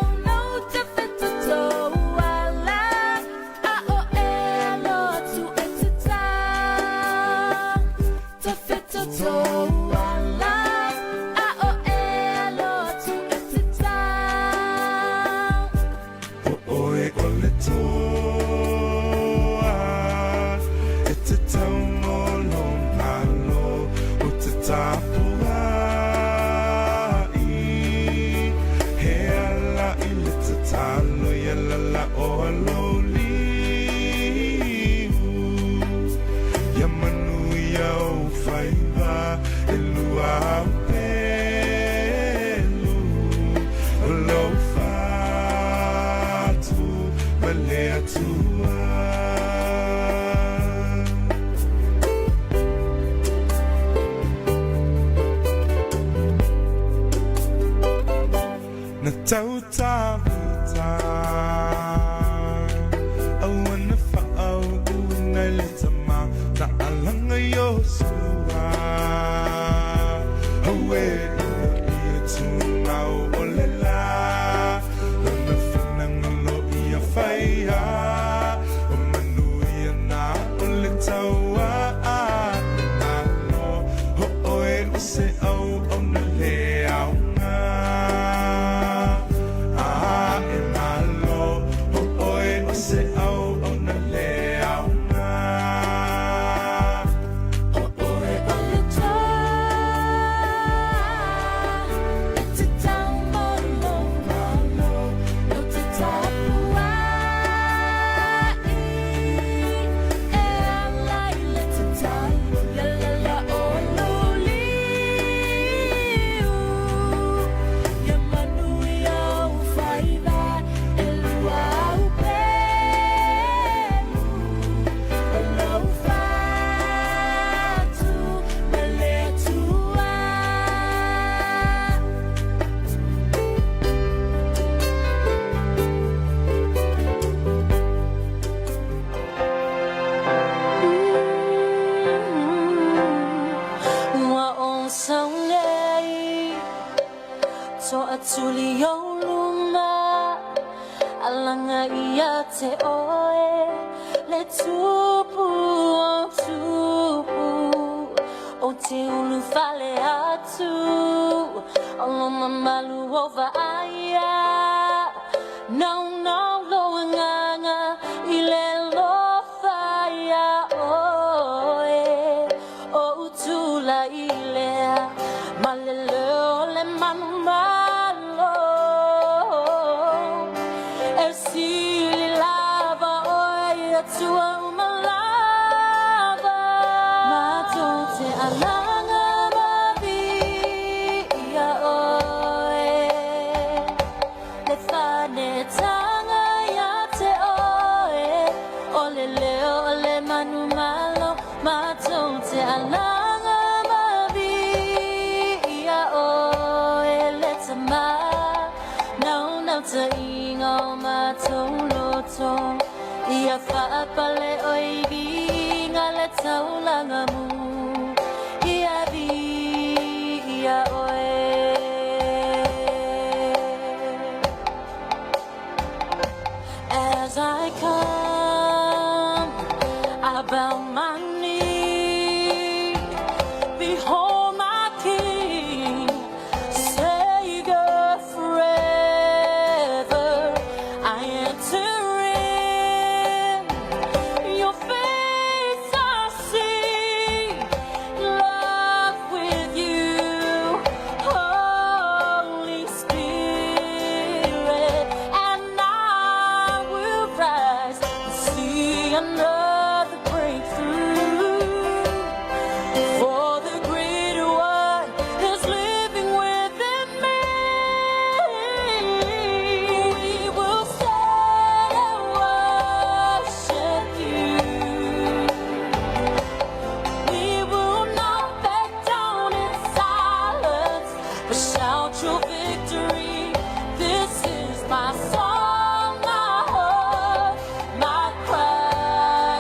Speaker 7: Na tau ta I wanna fa'au ngai le tama ta alanga yo sua awe ia tu mau olela na finang lo ia faia o manu ia na ole taua na no ho oe o se au o na le au
Speaker 6: te oe le tupu o te ulu fale atu o lo mamalu o vaia no lo nganga I le lo faia oe o utula I lea ma le leo le manu malo e si tua uma lava ma te alanga babi ia oe le fane tanga ia te oe o le leo le manu malo ma te alanga babi ia oe le tama no te ingo ma toloto Ia whaapale oibi ngā le taulanga mu Ia vi, ia oe As I come, I bow my knee Behold my King, Savior forever I enter my song, my heart, my cry.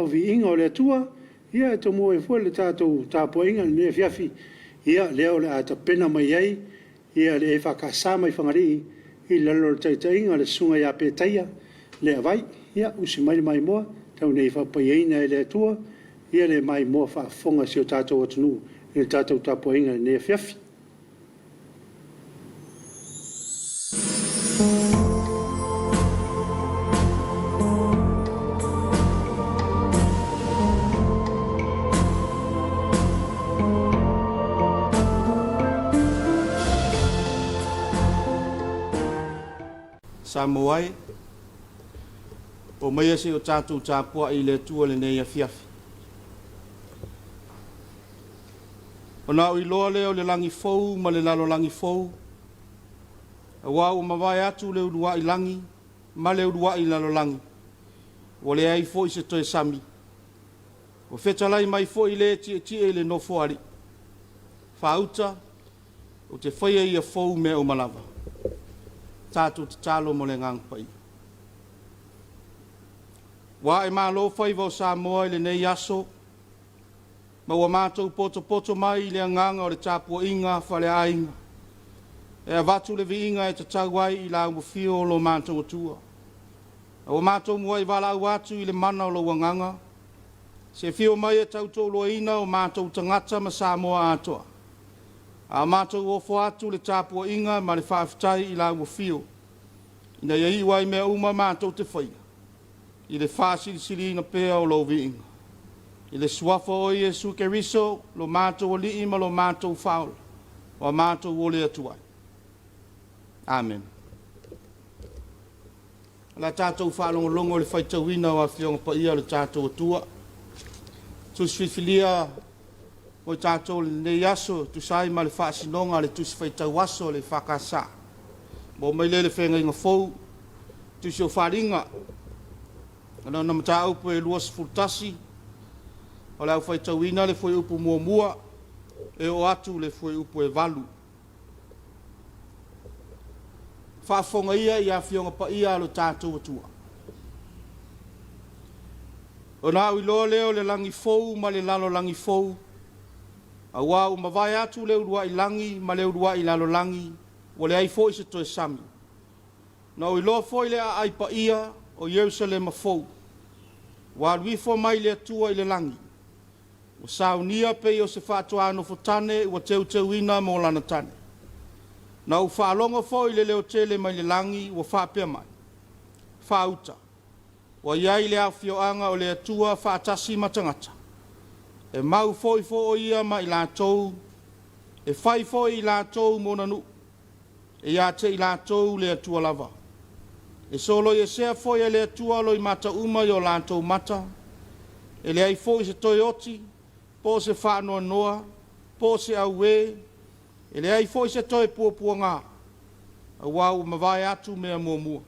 Speaker 1: vi inga o le atua, ia e tomo e fua le tātou Tapua'iga le Afiafi, ia leo le ata pena mai ai, ia le EFKS mai whangari, i lalo le taitainga le sunga ia pētaia, le avai, ia usi mai moa, tau nei whapaiaina e le atua, ia le mai moa whaafonga si o tātou atunu, i le tātou Tapua'iga le Afiafi.
Speaker 8: Samoa o mai se o tātou Tapua'i le tua le nei Afiafi. O nā ui loa leo le langi fou ma le lalo langi fou. A wau mawai atu le urua i langi ma le urua i lalo langi. O le ai fo i se toe sami. O whetalai mai fo i le tie le nofo ari. Whauta o te whaia ia fou me o malawa. Tātou te talo mo le ngang pai. Wa e malo whai vau Samoa i le nei aso, ma wa mātou poto mai i le nganga o le Tapua'iga whale ainga. E a watu le viinga e te tauai i la umawhio lo mātou atua. A wa mātou mua i wala au atu i le mana o lo wanganga, se whio mai e tautou lo ina o mātou tangata ma Samoa atoa. A mātou ofo atu le Tapua'iga ma le whaafitai i la umawhio. Ina iai wai mea uma mātou te whaia. I le whaasirisiri na pēa o lo viinga. I le suafa o Iesu Keriso, lo mātou o li ima lo mātou whaola, o mātou o le atuai. Amen. La tātou whaalongolongo le whaitauina o a whionga pa ia le tātou atua. Tuswhifilia o tātou le nei aso, tusai ma le whaasinonga le tusi whaitau aso le whakasa. Mo mai le whenga inga fou, tusi o wharinga. Ana na mata upu e luas fultasi, o lau whaitauina le fwoi upu mua, e o atu le fwoi upu e valu. Whaafonga ia i a whionga pa ia alo tātou atua. O nā ui loa leo le langi fou ma le lalo langi fou, a wā mawai atu le urua i langi ma le urua i lalo langi, o le ai fo i se toe sami. Na ui loa fo i le a ai pa ia o Jerusalema fou. Wa lui fo mai le atua i le langi. O saunia pe o se whaatua ano fotane ua teu ina mo lana tane. Na u whaalonga fo i le leo tele mai le langi ua whaapea mai. Whauta. Wa iai le awhioanga o le atua whaatasi matangata. E mau fo o ia ma i lātou. E whai fo i lātou mo nanu. E ia te i lātou le atua lava. E solo i sea foi e le atua lo i mata uma i o lātou mata. E le ai foi se toi oti, po se whaanoa noa, po se auwe. E le ai foi se toi puapua ngā. A wau mawai atu mea mua.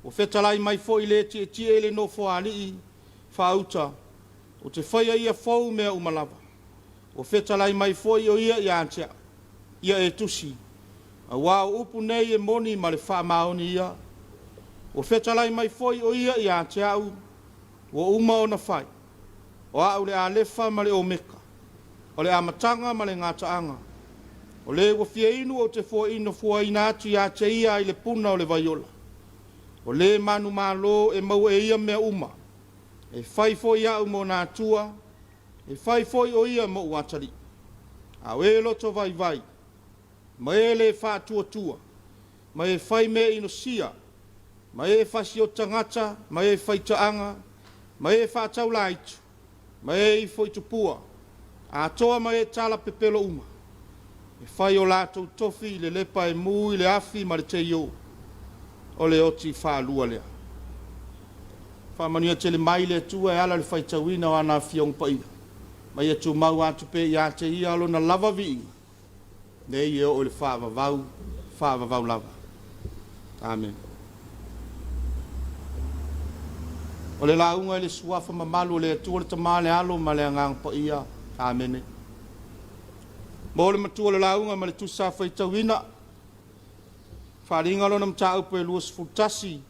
Speaker 8: O whetalai mai foi le tie le no foalii, whauta. O te whaia ia fau mea umalava. O whetalai mai foi o ia i antea. Ia e tusi. A wau upu nei e moni ma le whaamaoni ia. O whetalai mai foi o ia i a te au, o uma o na whai, o au le a lefa ma le o meka, o le amatanga ma le ngātaanga, o le ua fia inu o te fua ino fua ina atu i a te ia i le puna o le vaiola, o le manu malo e mau e ia mea uma, e whai foi au mo nā tua, e whai foi o ia mo uatari, a e loto vai, ma e le whātua tua, ma e whai me ino sia, ma e whasi o tangata, ma e whaitaanga, ma e whātau laitu, ma e i whaitupua, a toa ma e tala pepelo uma. E whai o lātou tofi, le lepa e mui, le afi, ma le te iou, o le oti whaalua lea. Whamanuia tele mai le tua e ala le whaitauina o ana whiong paia. Ma ia tu mau atu pe i a te ia alo na lava vi. Nei e o le whaavavau lava. Amen. O le launga le suafa mamalu le atua le tamale alo ma le angang pa ia. Amen. Mo le matua le launga ma le tusa whaitauina. Wharinga lo na mta upe luas fultasi.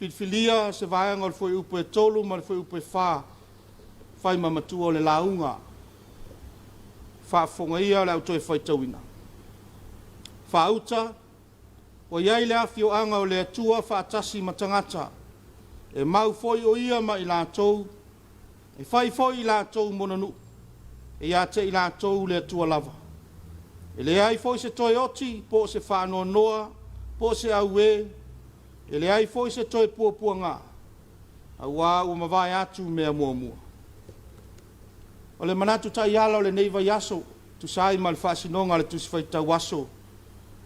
Speaker 8: Filfilia se vaenga o le foi upo e tolu ma le foi upo e wha. Whai mamatua o le launga. Whaafonga ia le auto e whai tauina. Whauta, o iai le afio anga o le atua whaatasi matangata. E mau foi o ia ma i lātou. E whai foi i lātou monanu. E ia te i lātou le atua lava. E le ai foi se toi oti, po se whanoa noa, po se aue. E le ai foi se toi puapua ngā. A wā ua mawai atu mea mua mua. O le manatu tai ala o le neiva yaso, tu sai ma le whaasinonga le tusi whaitau waso.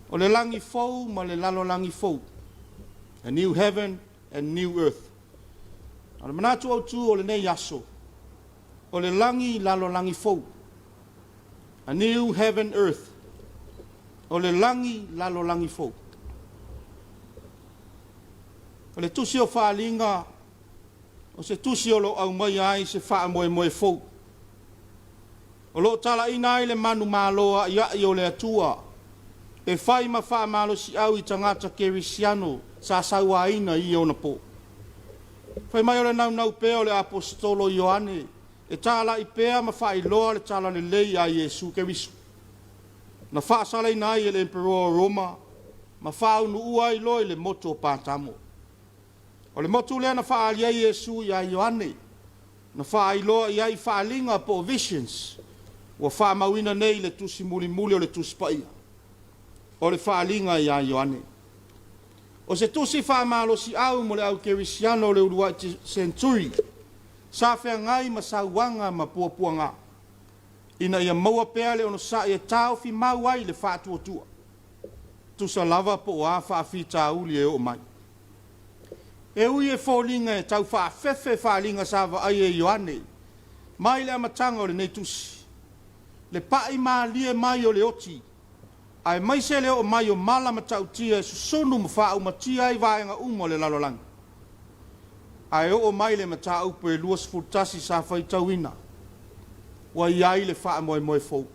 Speaker 8: O le langi fou ma le lalo langi fou. A new heaven and new earth. O le manatu au tu o le nei yaso. O le langi lalo langi fou. A new heaven earth. O le langi lalo langi fou. O le tusi o whaalinga, o se tusi o lo au mai ai se wha moe moe fou. O lo tala ina ai le manu māloa ia i o le atua. E whai ma wha malo si au i tangata kerisiano sa saua ina i o na po. Whai mai o le nau peo le apostolo Ioane. E tala i pea ma wha i loa le tala le lei a Yesu kerisu. Na wha sala ina ai le emperor Roma. Ma wha unu ua i loa i le moto o pātamo. O le motu lea na wha alia Yesu i a Ioane. Na wha i loa i ai wha alinga po visions. Ua wha mawina nei le tusi muli muli o le tusi paia. O le wha alinga i a Ioane. O se tusi wha malo si au mo le au kerisiano le urua i centuri. Sa whea ngai ma sa wanga ma puapua ngā. Ina ia maua pea le ono sa ia tau fi mau ai le wha tua tua. Tusa lava po a wha fita uli e o mai. E ui e fōlinga e tau wha fefe wha linga sa wa ai e Ioane. Mai le amatanga o le nei tusi. Le pai maa lie mai o le oti. Ai mai se leo o mai o mala matau tia e susonu ma wha uma tia i vaenga umo le lalolang. Ai o mai le matau pe luas fultasi sa whai tauina. Wa iai le wha moe moe fou.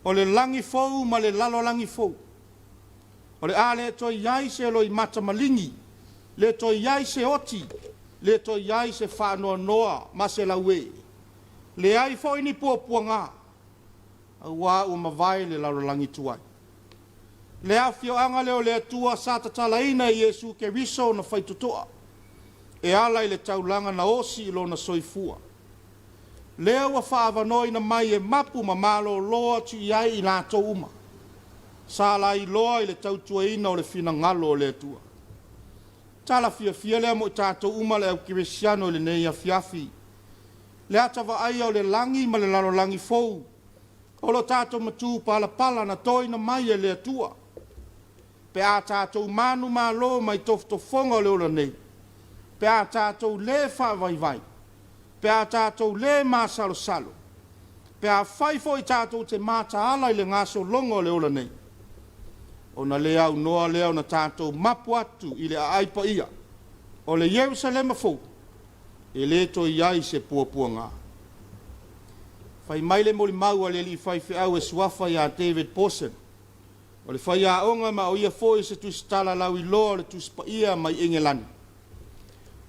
Speaker 8: O le langi fou ma le lalolangi fou. O le ale to iai se lo i mata malingi. Le to iai se oti. Le to iai se wha noa noa ma se laue. Le ai fo ini puapua ngā. Wa o mavai le lalolangi tuai. Le afio anga leo le atua sa tatalaina i Yesu keriso na whaitutoa. E ala i le taulanga na osi ilo na soifua. Leo wa whaavanoi na mai e mapu ma malo loa tu iai i lato uma. Sa la i loa i le tautuaina o le fina ngalo o le atua. Tala fia lea mo i tato uma le au kirisiano le nei Afiafi. Le atawa ai au le langi ma le lalolangi fou. O lo tātou matu pala na toi na mai e le atua. Pe a tātou manu malo mai toftofonga o le ola nei. Pe a tātou le whawaiwai. Pe a tātou le māsalo salo. Pe a whaifo i tātou te māta ala i le ngaso longo o le ola nei. O na le au noa leo na tātou mapu atu i le aipa ia. O le Jerusalema fou. E le to iai se puapua ngā. Fai mai le moli mau a le li fai au e suafa ia David Pawson. O le fai a onga ma o ia foi se tu stala lau i loa le tu spa ia mai Engelani.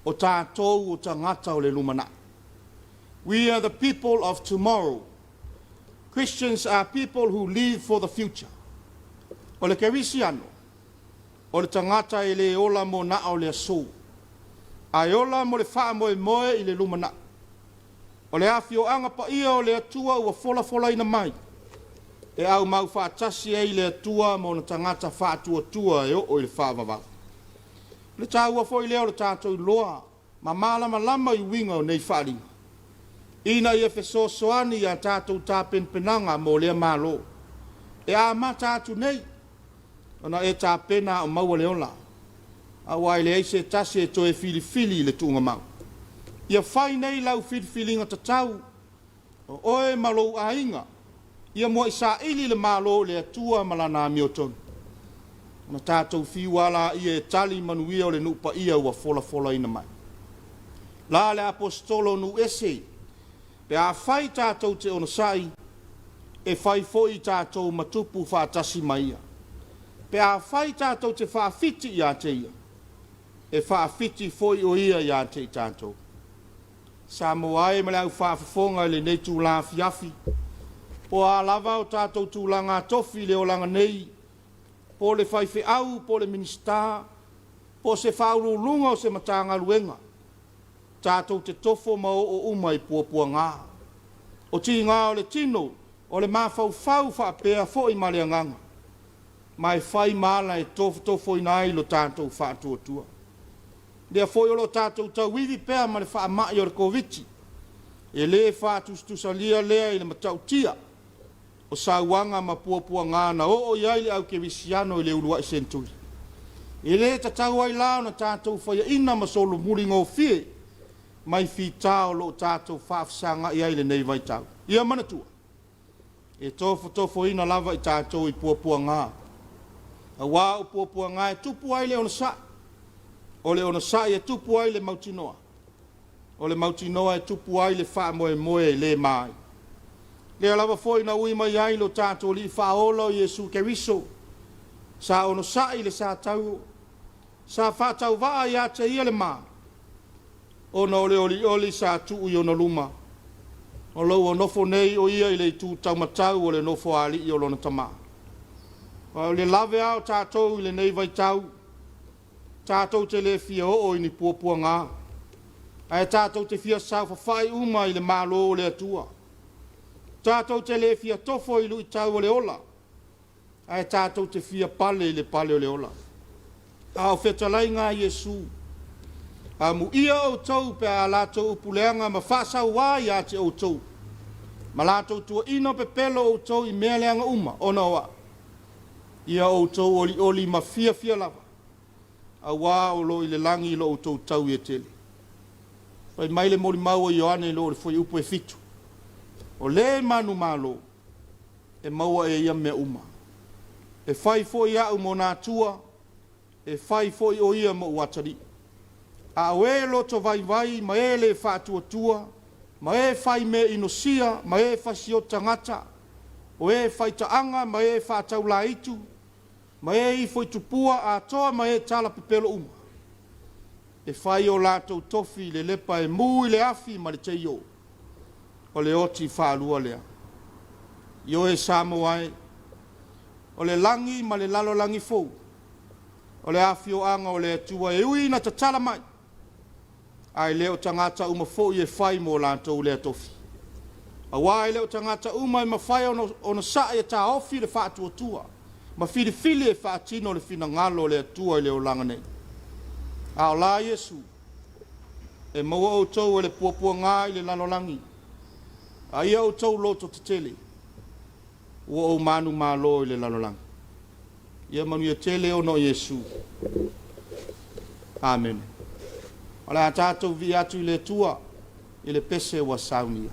Speaker 8: O tātou o tangata o le lumana. We are the people of tomorrow. Christians are people who live for the future. O le kerisiano. O le tangata e le ola mo na o le aso. Ai ola mo le faa moe moe i le lumana. O le afio anga pa ia o le atua ua fola ina mai. E au mau whaatasi e i le atua mo na tangata whaatua e o i le whaavavau. Le tā ua fo i leo le tātou loa, ma malama lama i winga o nei whaaringa. Ina i e fesosoani a tātou tāpenpenanga mo lea malo. E a ma tātou nei, ona e tāpena o maua leola. A wai le eise tasi e toe fili le tunga mau. Ia whai nei lau whitwhilinga tatau, o oe malo a inga, ia mua isa ili le malo le atua malana miotonu. Na tātou whiwala ia e tali manuia o le nupa ia ua fola ina mai. La le apostolo nu ese, pe a whai tātou te onasai, e whai foi tātou matupu whaatasi mai ia. Pe a whai tātou te whaafiti ia te ia. e whaafiti foi o ia ia te tātou. Samoa e mele au whaafafonga le nei tūlanga Afiafi. Po a lava o tātou tūlanga tofi le o langa nei. Po le whaife au, po le minista. Po se whaurulunga o se matanga luenga. Tātou te tofo ma o umai puapua ngā. O ti ngā o le tino, o le mawhau whaapea fo i male anganga. Mai whai mala e tofo ina ai lo tātou whaatuatua. Lea foi o lo tātou tauivi pēr ma le whaamai o le koviti. E le whaatustusalia lea i le matautia. O sauanga ma puapua ngā na o iai le au ke visiano i le urua i senturi. E le tatau ai lao na tātou whaia ina ma solo muri ngō fie. Mai whitao lo tātou whaafsanga i ai le nei vai tau. Ia manatua. E tofo ina lava i tātou i puapua ngā. A wā o puapua ngā e tupu ai le ona sa. O le ona sa e tupu ai le mautinoa. O le mautinoa e tupu ai le wha moe le mai. Le lava foi na ui mai ai lo tātou li whaolo Jesu Keriso. Sa ono sa i le sa tau. Sa whatau waa i ate ia le maa. Ona ole oli sa tuu i ona luma. O lau o nofo nei o ia i le tū tau matau o le nofo ali i o lona tamaa. O le lave au tātou i le nei vai tau. Tātou te le fia o i ni puapua ngā. Ai tātou te fia sau whawhai uma i le mālo o le atua. Tātou te le fia tofo i lui tau o le ola. Ai tātou te fia pale i le pale o le ola. Au whetalai ngā Jesu. A mu ia o tau pe a lātou upuleanga ma whasau wā i ate o tau. Ma lātou tua ino pe pelo o tau i mea leanga uma, ona wa. Ia o tau oli ma fia lava. A wā o lo i le langi lo o tau tau i e tele. Pai mai le mori maua i oane lo le foi upu e fitu. O le manu malo, e maua e ia mea uma. E fai foi au mo nā tua, e fai foi o ia mo watari. A oe loto vai, ma e le whaatuatua, ma e whai me inosia, ma e whasio tangata, o e whai taanga, ma e whaatau la itu, ma e i foi tupua a toa, ma e tala pepelo uma. E whai o lātou tofi le lepa e mui le afi ma le teio, o le oti whaalua lea. Io e Samoa e, o le langi ma le lalo langi fou, o le afi o anga o le atua e ui na tatala mai. Ai leo tangata uma fo i e whai mo lātou lea tofi. A wai leo tangata uma i ma whai ona sa e tā ofi le whaatua tua. Ma fili e whaatino le fina ngalo lea tua i leo langa nei. A o la Jesu, e maua o tau e le puapua ngā i le lanolangi. A ia o tau loto te tele. Ua o manu malo i le lanolangi. Ia manu ia tele o no Jesu. Amen. Ala tātou vi atu i le tua, i le pese wa saunia.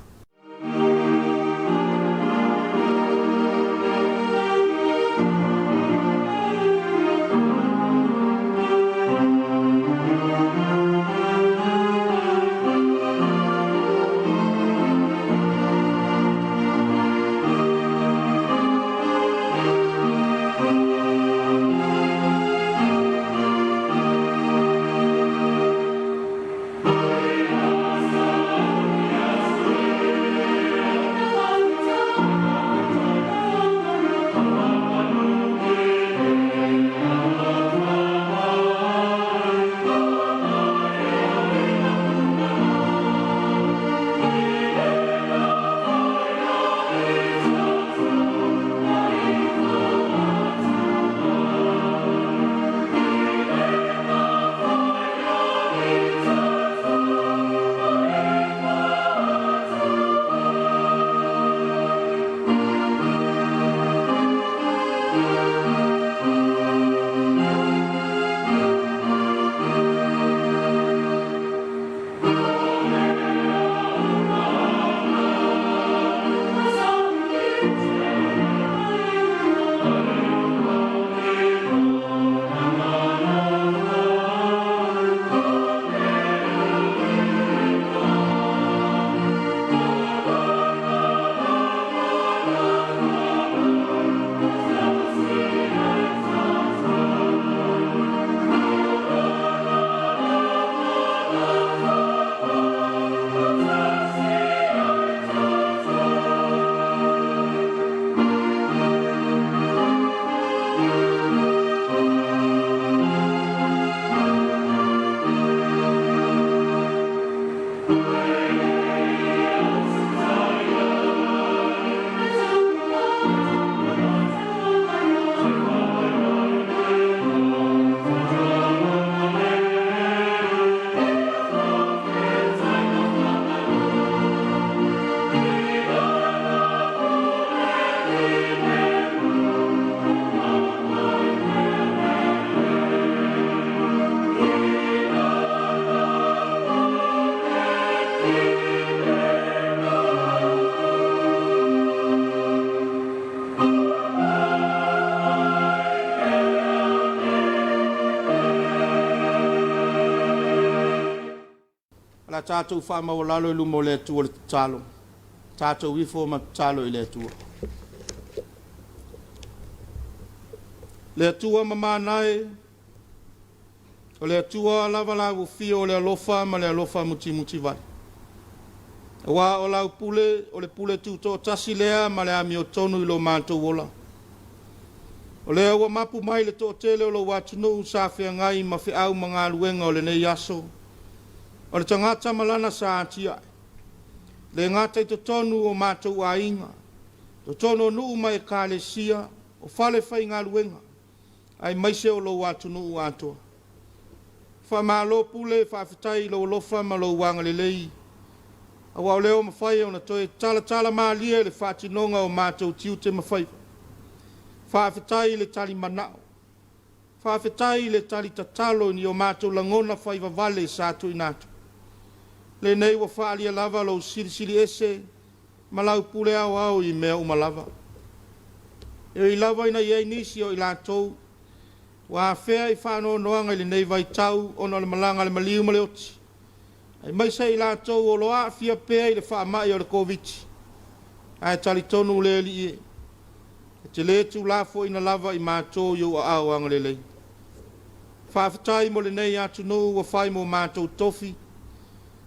Speaker 8: tātou whaamawalalo i lumo le atua le talo. Tātou wifo ma talo i le atua. Le atua mamanae, o le atua lava lau fio o le alofa ma le alofa muti muti vai. Wa o lau pule, o le pule tu to tasi lea ma le ami o tonu i lo mātou wola. O le awa mapu mai le to tele o lo watunu sa fea ngai ma fe au mga luenga o le nei aso. O le tangata malana sa atia. Le ngata i to tonu o mātou a inga. To tonu o nuu mai ka le sia, o fale fai ngā luenga. Ai maise o lo watunu u atoa. Fa ma lo pule, fa fitai lo lofa ma lo wanga le lei. Awa o leo mawhai o na toi tala maa lia le whatinonga o mātou tiu te mawhai. Whawhetai le tali manao. Whawhetai le tali tatalo ni o mātou langona whaiva vale sa tu inatu. Le nei wa whaalia lava lo siri ese, malau pule au i mea umalava. E i lava ina iei nisi o i lātou, wa whea i whāno noanga i le nei vai tau, ono le malanga le maliu male oti. Ai mai sa i lātou o loa fia pēa i le whaamai o le COVID. Ai tali tonu le li e. E te le tu lafo ina lava i mātou iu a au anga le lei. Whawhetai mo le nei atu nuu wa whai mo mātou tofi.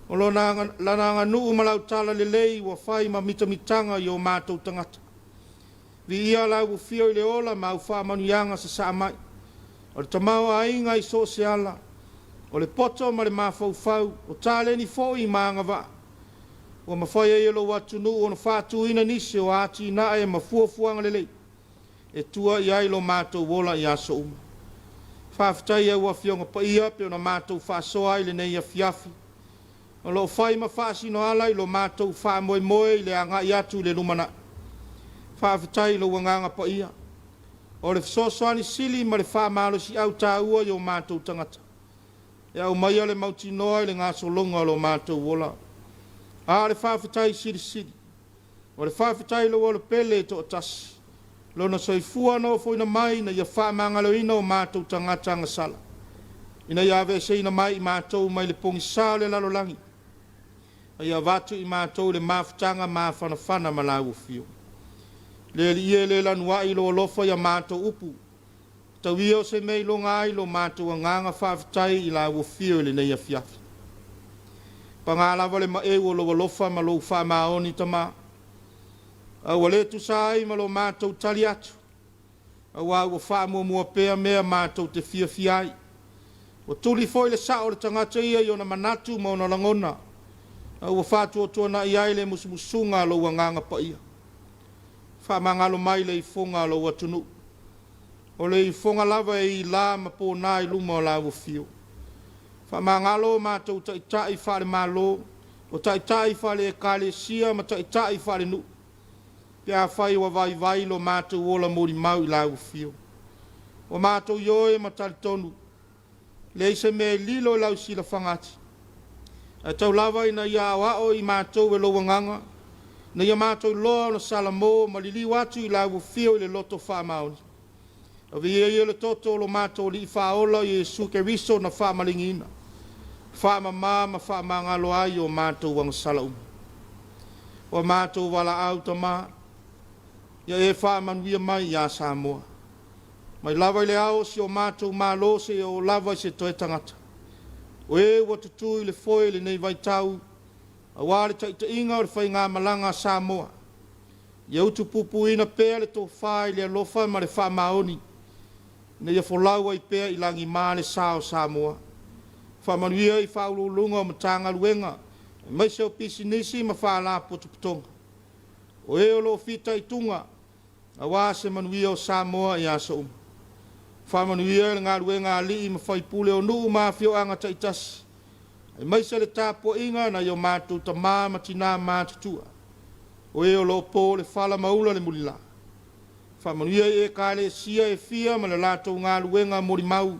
Speaker 8: O lananga nuu malau tala le lei wa whai ma mitamitanga i o mātou tangata. Vi ia lau fio i le ola ma u whaamanuianga sa sa mai. O le tamau a inga i so se ala. O le poto ma le mawhau, o tāle ni fōi maanga wa. O mawhai e lo watu nuu o na whātu ina nisi o ati na e mafuafuanga le lei. E tua i ailo mātou wola i aso uma. Whawhetai e ua fionga pa ia pe o na mātou whaasoa i le nei Afiafi. O lo whai ma whaasino ala i lo mātou whaamoe moe i le anga i atu le lumana. Whawhetai lo wanganga pa ia. O le whsosoani sili ma le whaamalo si au tā ua i o mātou tangata. E au mai le mauti noa i le ngā solonga lo mātou wola. A le whawhetai siri. O le whawhetai lo le pele to atasi. Lona soifua no fo ina mai na ia whaamangalo ina o mātou tangata ngasala. Ina ia vese ina mai i mātou mai le pongi sā le lalolangi. Ia vatu i mātou le mawhitanga mawhanawhana malau fio. Le li ie le lanua i lo lofa ia mātou upu. Tau ia o se mei lo ngai lo mātou anganga whawhitai i lau fio le nei Afiafi. Pangalawa le maeu o lo lofa ma lo whamaoni tama. Au le tu sai ma lo mātou tali atu. Au au whaamua mua pea mea mātou te fiafiai. O tuli foi le sao le tangata ia i ona manatu ma ona langona. Au whātua tuana i aile musumusunga lo wanganga pa ia. Whamangalo mai le i fonga lo watunu. O le i fonga lava e i la ma po nai luma o la fio. Whamangalo mātou taitai whare malo. O taitai whare e kale sia ma taitai whare nu. Pea whai wa vai lo mātou ola mori mau i la fio. O mātou ioe ma tali tonu. Le se me lilo lau sila whangati. E tau lava ina ia wao i mātou e lo wanganga. Na ia mātou loa na salamo ma li watu i lau fio i le loto whamaoni. A vi e le toto lo mātou li whaola i suke riso na whamalingina. Whamama ma whamangalo ai o mātou wang salaum. O mātou wala au tama. Ia e whamanuia mai ia Samoa. Mai lava i le ao si o mātou mālo se o lava i se toe tangata. O e watutu i le foe le nei vai tau. A wale taita inga o le whai ngā malanga Samoa. Ia utu pupu ina pēa le tō whai le alofa ma le wha maoni. Na ia wholaua i pēa i langi mā le sao Samoa. Whamanuia i whaululunga o matanga luenga. Mai se o pisi nisi ma whala potuputonga. O e o lo fita i tunga. A wā se manuia o Samoa i asa Whamanuia le ngā ruenga ali i ma whaipule o nuu maa fio anga taitasi. E maisa le Tapua'iga na i o mātou ta māma tina mātutua. O e o lo pō le whala maula le mulila. Whamanuia e kāle sia e fia ma le lātou ngā ruenga mori mau.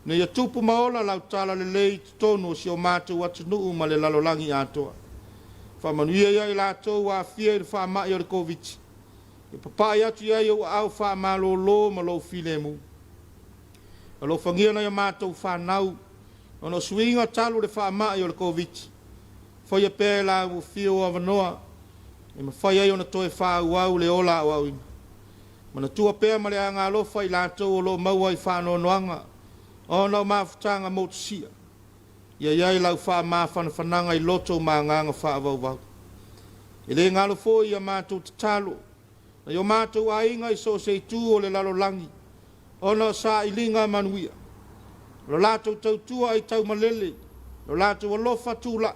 Speaker 8: Na ia tupu maola lau tala le lei tonu o si o mātou atu nuu ma le lalolangi atoa. Whamanuia ia i lātou a fia i le whamai o le COVID. E papai atu ia i o au whamalo lo ma lo file mu. Alo whangia na ia mātou whanau, ono suinga talu le whaamai o le COVID. Foi a pē la u fio a vanoa. E ma fai ai ona toe wha uau le ola au au. Mana tua pē ma le anga alofa i lātou o lo maua i whāno noanga. O nau mawhutanga mo sia. Ia iai lau wha mawhana whananga i loto ma nganga wha vau vau. E le ngalo fo i a mātou te talo. Na yo mātou a inga i so se tū o le lalo langi. O na sa i linga manuia. Lo lātou tau tua i tau malele. Lo lātou alofa tūla.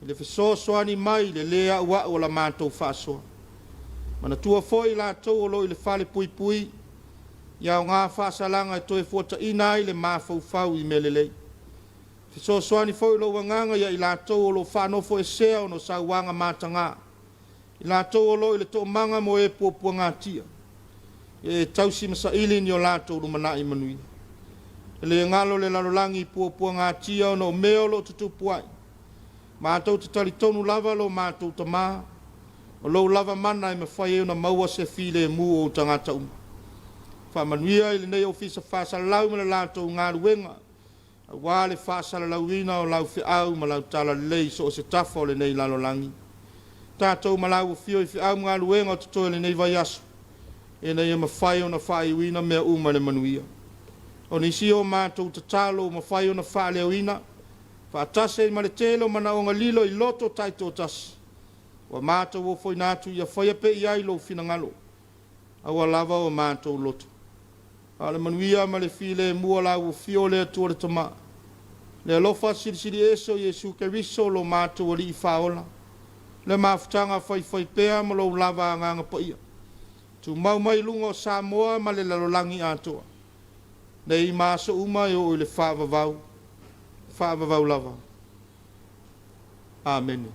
Speaker 8: I le fiso soani mai le lea ua o la mātou whāsoa. Mana tua foi lātou o lo i le whale pui pui. Ia o ngā whāsalanga e toe fuata ina i le māwhau whau i melelei. Fiso soani foi lo wanganga ia i lātou o lo whanofo e sea o no sauanga mātanga. I lātou o lo i le to manga mo e puapua ngā tia. E tausi masa ili ni o lātou rumana i manui. E le ngalo le lalolangi puapua ngā tia o no meo lo tutupuai. Mātou te tali tonu lava lo mātou ta maa. O lo lava mana i me whai e una maua se file mu o tangata uma. Whamanuia i le nei ofisa whasala lau me le lātou ngā ruenga. A wale whasala lau ina o lau whi au ma lau tala lei so o se tafa o le nei lalolangi. Tātou ma lau fio i whi au ngā ruenga o tutoe le nei vai asu. E nei e ma whai o na whai uina mea uma le manuia. O nisi o mātou ta talo ma whai o na whai leo ina. Whaatase i male telo mana o ngalilo i loto taito tasi. Wa mātou o foi nātu ia whai ape i ai lo fina ngalo. Awa lava o mātou loto. Ale manuia ma le file mua lau o fio le atua le tama. Le alofa siri eso Yesu Keriso lo mātou o li i whaola. Le mawhutanga whai pēa ma lo lava nganga paia. Tu mau mai lunga o Samoa ma le lalolangi atoa. Nei māsa umai o le whaavavau. Whaavavau lava. Amen.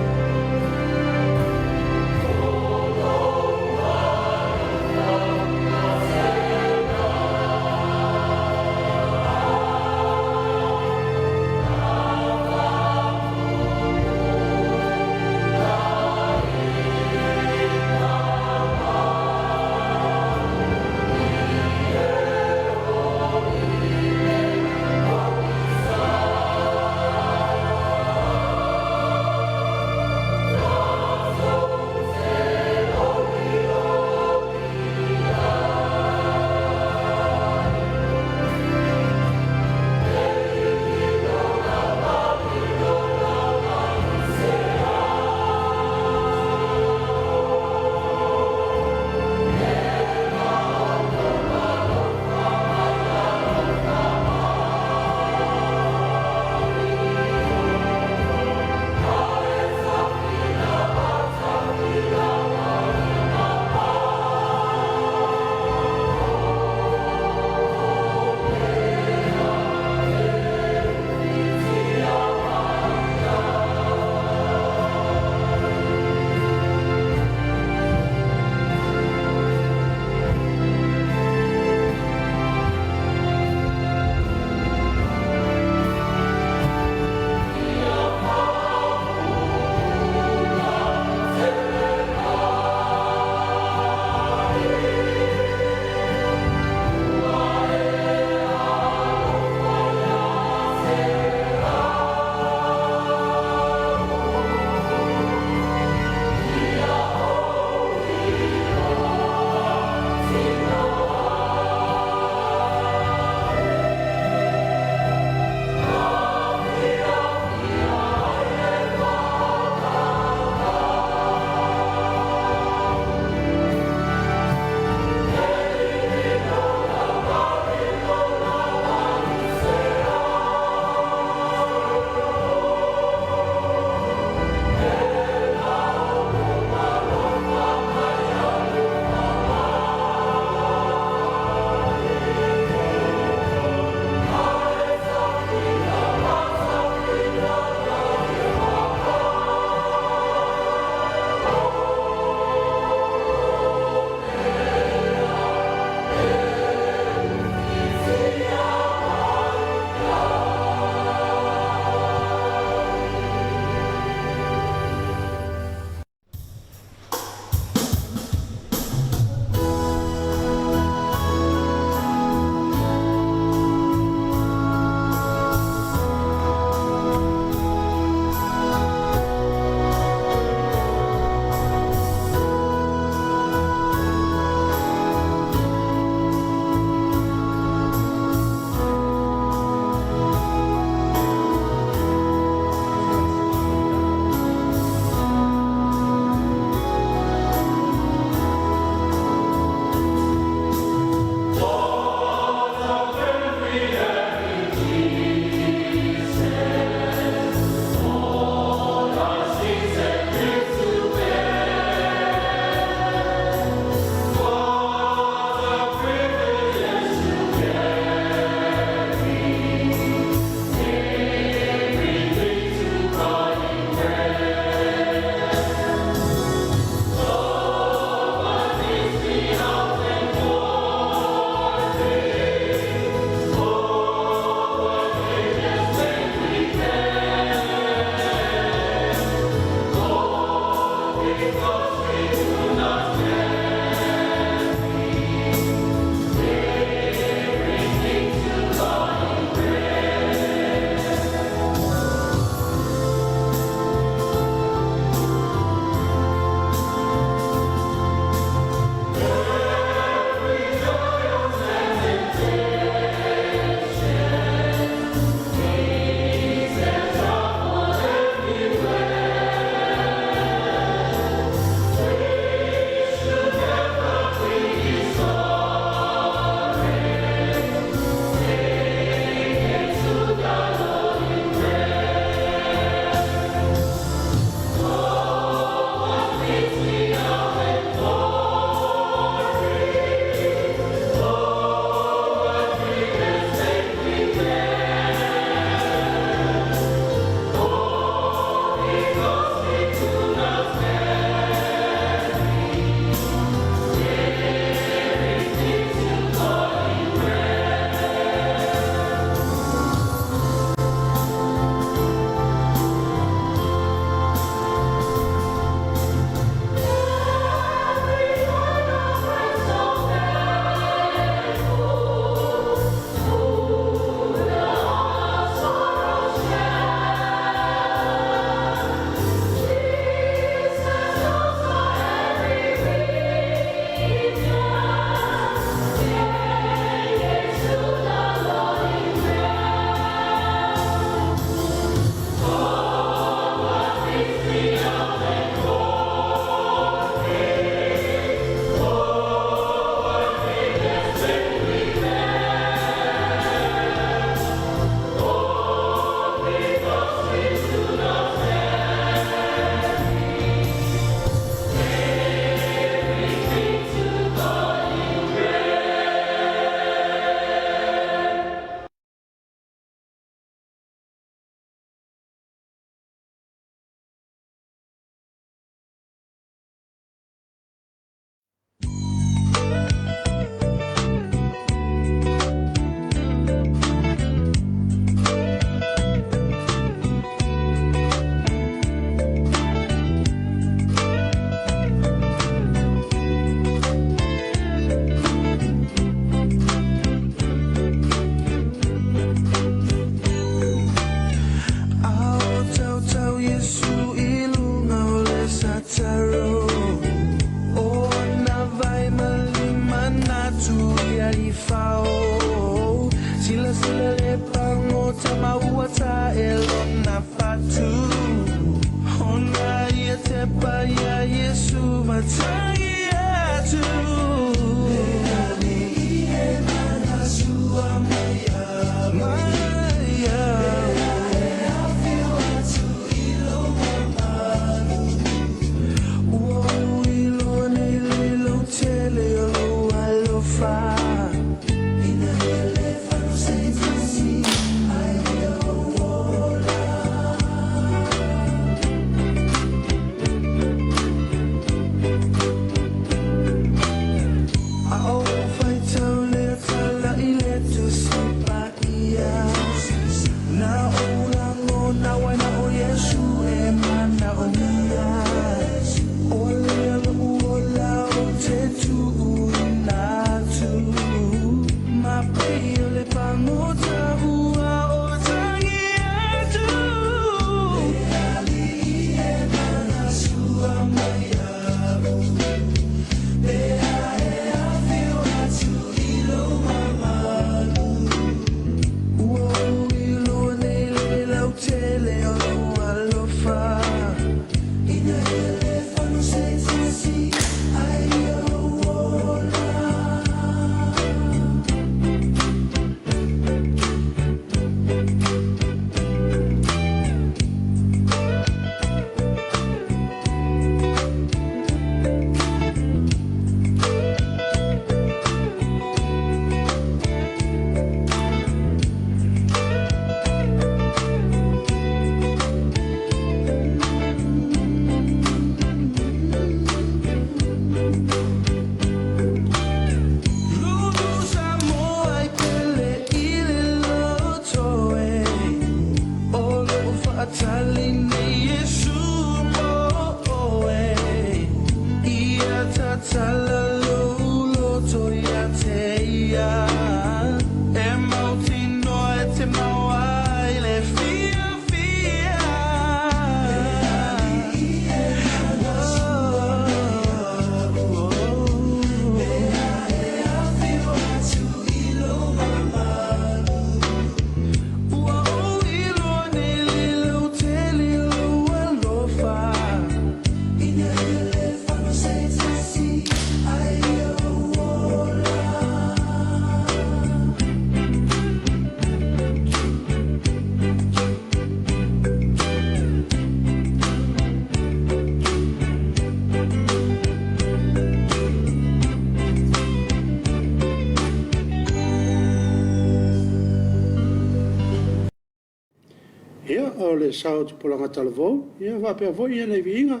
Speaker 1: o le sao tu polanga talavou, ia va pe voi ia nei vinga.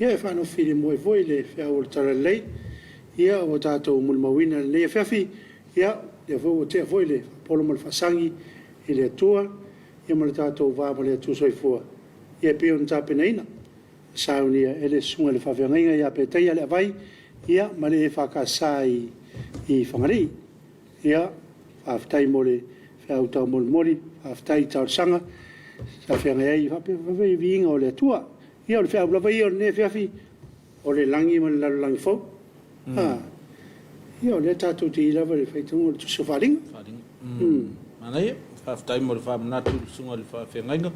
Speaker 1: Ia e whanau whiri moe voi le whia o le tara lei. Ia o tātou mulmawina le Afiafi. Ia, le voi o te voi le polo mal whasangi i le atua. Ia ma le tātou vā ma le atua soifua. Ia pe on tāpena ina. Saunia e le sunga le whawhiangainga ia pe teia le avai. Ia ma le e whakasa i whangarei. Ia, whawhitai mo le whiau tau moli, whawhitai tau sanga. Sa whiangai whawhi vinga o le atua. Ia o le whiau lawa ia o le Afiafi. O le langi ma le lalo langi fau. Ia o le tātou te ilawa le whaitunga o le tuso wharinga.
Speaker 2: Mana ia, whawhitai mo le whamanatu sunga le whawhiangainga.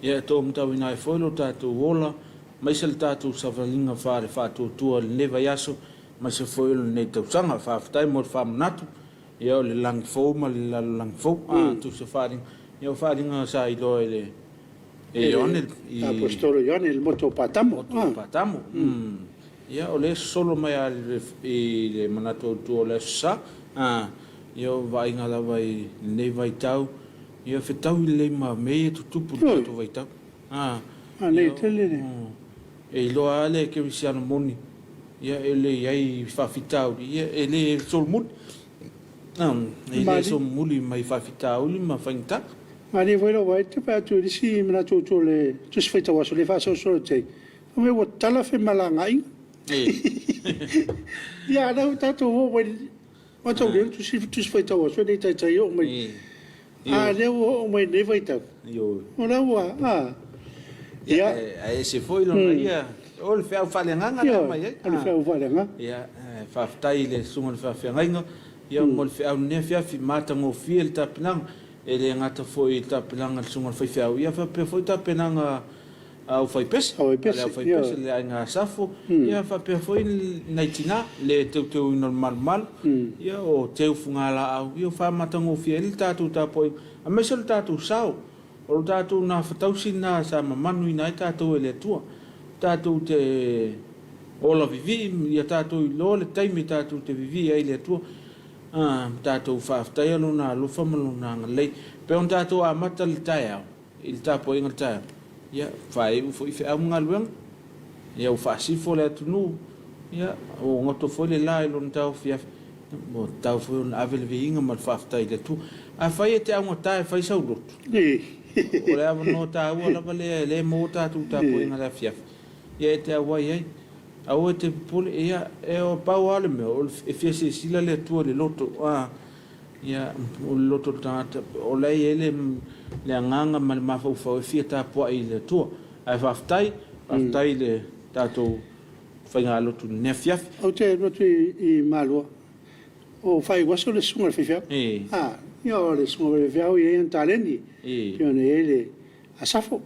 Speaker 2: Ia tō mtau ina e whoilo tātou wola. Maisa le tātou sawhalinga whare whātou tua le newa yaso. Maisa whoilo nei tau sanga. Whawhitai mo le whamanatu. Ia o le langi fau ma le lalo langi fau. Tuso wharinga. Ia o wharinga sa i loa le Ione
Speaker 1: apostolo Ione il moto patamo.
Speaker 2: Patamo. Ia o le solo mai i le manato tu o le sa. Ia o vai ngala vai nei vai tau. Ia fetau i le ma me tu tupu tu vai tau.
Speaker 1: Nei tele ne.
Speaker 2: E loa ale ke visiano moni. Ia ele ai fafitau. Ia ele sol mut. Ele sol muli mai fafitau li ma fainta.
Speaker 1: Mani voi lo vai te pa tu disi mena tu le tu se feita waso le fa so te. O me wo tala fe malanga i. Ya na ta tu wo wa tu le tu se feita waso le tai tai o me. Le wo me ne vai ta.
Speaker 2: Yo.
Speaker 1: O la wa
Speaker 2: Ya se foi lo ia. O le fa falenga na mai.
Speaker 1: O fa falenga.
Speaker 2: Ya fa tai le sunga le fa falenga. Ia mo le fa ne fa fi mata mo fiel ta pinang. Ele ngata foi tapelanga sunga foi fiau ia fa pe foi tapelanga au foi pes au foi pes le nga safo ia fa pe foi naitina le teu normal ia o teu fungala au ia fa matango fiel tatu tapoi a mesel tatu sau o tatu na fatausi na sa manu ina tatu ele tua tatu te ola vivi ia tatu lo le taimi tatu te vivi ai le tua tātou whaafatai alo nā lofa malo nā ngalei. Pe on tātou a mata li tai au. Il tāpo inga tai au. Ia, whae u fo i whi au ngā luenga. Ia u whaasifo le atunu. Ia, o ngoto fo le lai lo tau whiafi. Mo tau fo on avele vi inga mal whaafatai le tu. A whae e te au ngatai whae sau rotu. O le awa no tā ua lava le mō tātou tāpo inga le whiafi. Ia e te awai ai. Au te pole ia e o pau ale me o e fiese sila le tua le loto ia o loto tata o lei ele le anganga ma le mafau e fia Tapua'iga le tua ai whaftai le tātou whainga loto ne fiafi
Speaker 1: au te loto i malua o whai waso le sunga le whiwhiau ia o le sunga le whiwhiau i ean taleni pio ne ele a safo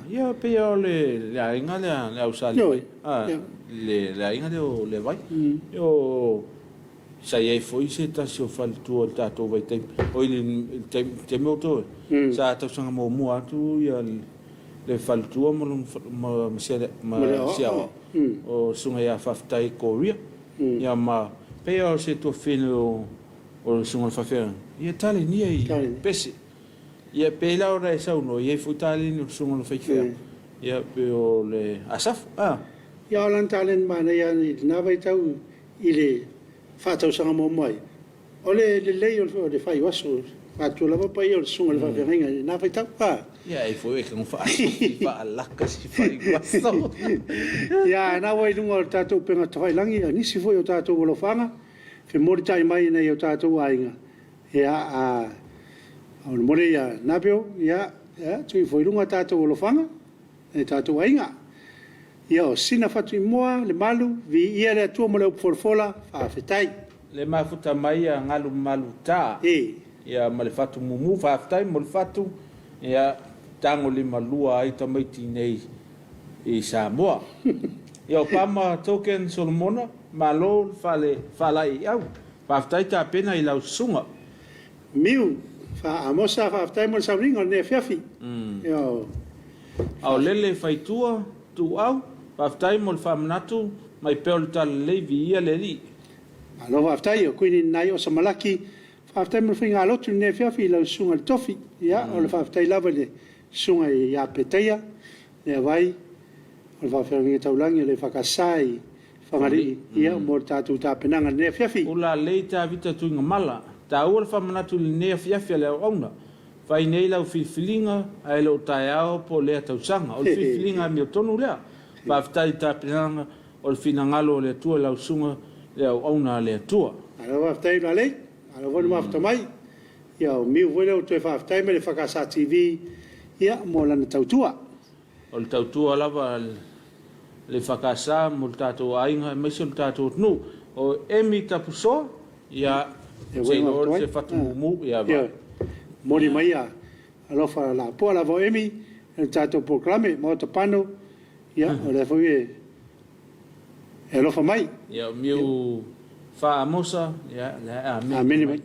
Speaker 2: ia pe o le ainga le au sali le ainga le vai yo sai ai foi se ta se fal tu o tato vai te o te mo to sa ta sanga mo mo atu ia le fal tu mo sia o sunga ia faftai korea ia ma pe o se to fino o sunga fafer ia tale ni ai pese ia pe la ora sa uno ia fu tale ni sunga fafer ia pe o le asaf
Speaker 1: ia o lan talen mana ia ni na vai tau i le whātau sanga mō mai. O le lei o le whai waso, whātua lava pai o le sunga le whawhiangainga, nā whai tau
Speaker 2: Ia, e fwoi e kong whaalaka si whai waso.
Speaker 1: Ia, nā wai lunga o tātou penga tawhailangi, a nisi fwoi o tātou wolofanga, whi mori tai mai nei o tātou ainga. Ia, o le mori ia nāpeo, ia, tui fwoi lunga tātou wolofanga, nei tātou ainga. Ia o sina fatu i moa, le malu, vi ia le atua mo le upfolfola, whaafetai.
Speaker 2: Le mafuta mai a ngalu malu tā. Ia ma le fatu mumu, whaafetai mo le fatu. Ia tango le malua ai tamaiti nei i Samoa. Ia o pama token Solomona, malo whalai au. Whaafetai tā pena i lau sunga.
Speaker 1: Miu, amosa whaafetai mo le sauringa, ne Afiafi. Ia o...
Speaker 2: Au lele whaitua, tu au. Whaftai mo le whamanatu, mai peo le tala leivi ia le li.
Speaker 1: Alo whaftai, o kuini nai o Samalaki, whaftai mo le whainga alotu ne Afiafi lau sunga le tofi, ia, o le whaftai lava le sunga ia peteia le vai o va fer taulangi le fakasai fangari ia mo tatu tapenanga ne fiafi
Speaker 2: ula leita vita tuinga mala ta ua fa manatu ne fiafi le ona fai nei lau filinga ai lo taiao po le tausanga o filinga mi tonu le va ftai tapenanga o finangalo le tua lau sunga le ona le tua
Speaker 1: ala va ftai la le ala vo ma ftamai ia o mi vo le to fa ftai me le fakasa TV ia mo la tautua
Speaker 2: o le tautua lava le fakasa mo tato ainga me se tato nu o emi tapuso ia se fatu mu ia va
Speaker 1: mori mai a alofa la po la vo emi tato proclame mo to pano ia o le foi e alofa mai
Speaker 2: ia miu fa amosa ia la
Speaker 1: ameni mai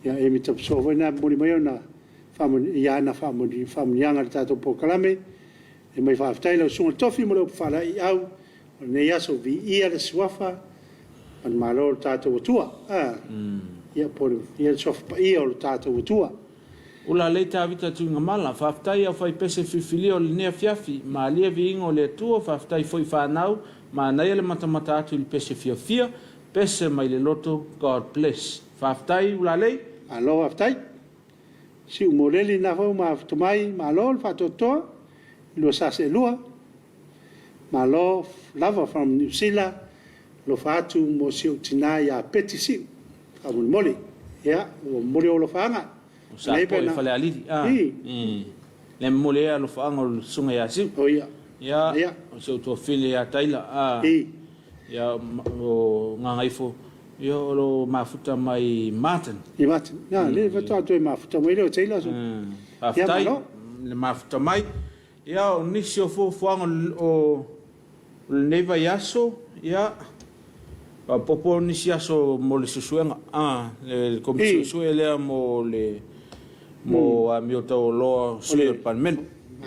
Speaker 1: ia emi tapuso foi na mori mai ona famon ia na famon yanga tato proclame e mai fa ftaila sunga tofi mo le fala I au ne yaso vi ia le swafa an malo tato tua ia por ia sof pa ia o tato tua
Speaker 2: ula leita vita tunga mala fa ftai au fai pese fifilio le ne fiafi ma lia vingo le tua fa ftai foi fa nau ma nei le matamata atu le pese fiafia pese mai le loto God bless fa ftai ula lei
Speaker 1: alo ftai si umoleli na fo ma ftumai ma lo fa toto lo sa se lua ma lo lava from New Zealand lo fa atu mo si tina ya petisi abun moli ya o moli o lo fa nga
Speaker 2: sa po le fale ali le mole lo fa nga sunga ya si
Speaker 1: o ya
Speaker 2: ya o se to fili ya taila ya o nga ngaifo yo lo mafuta mai Martin
Speaker 1: na le va to mafuta mai lo taila so
Speaker 2: aftai le mafuta mai ya o nisio fo o neva yaso ya pa popo nisiaso mo le susuenga le komiti suele mo a mioto lo suele palmen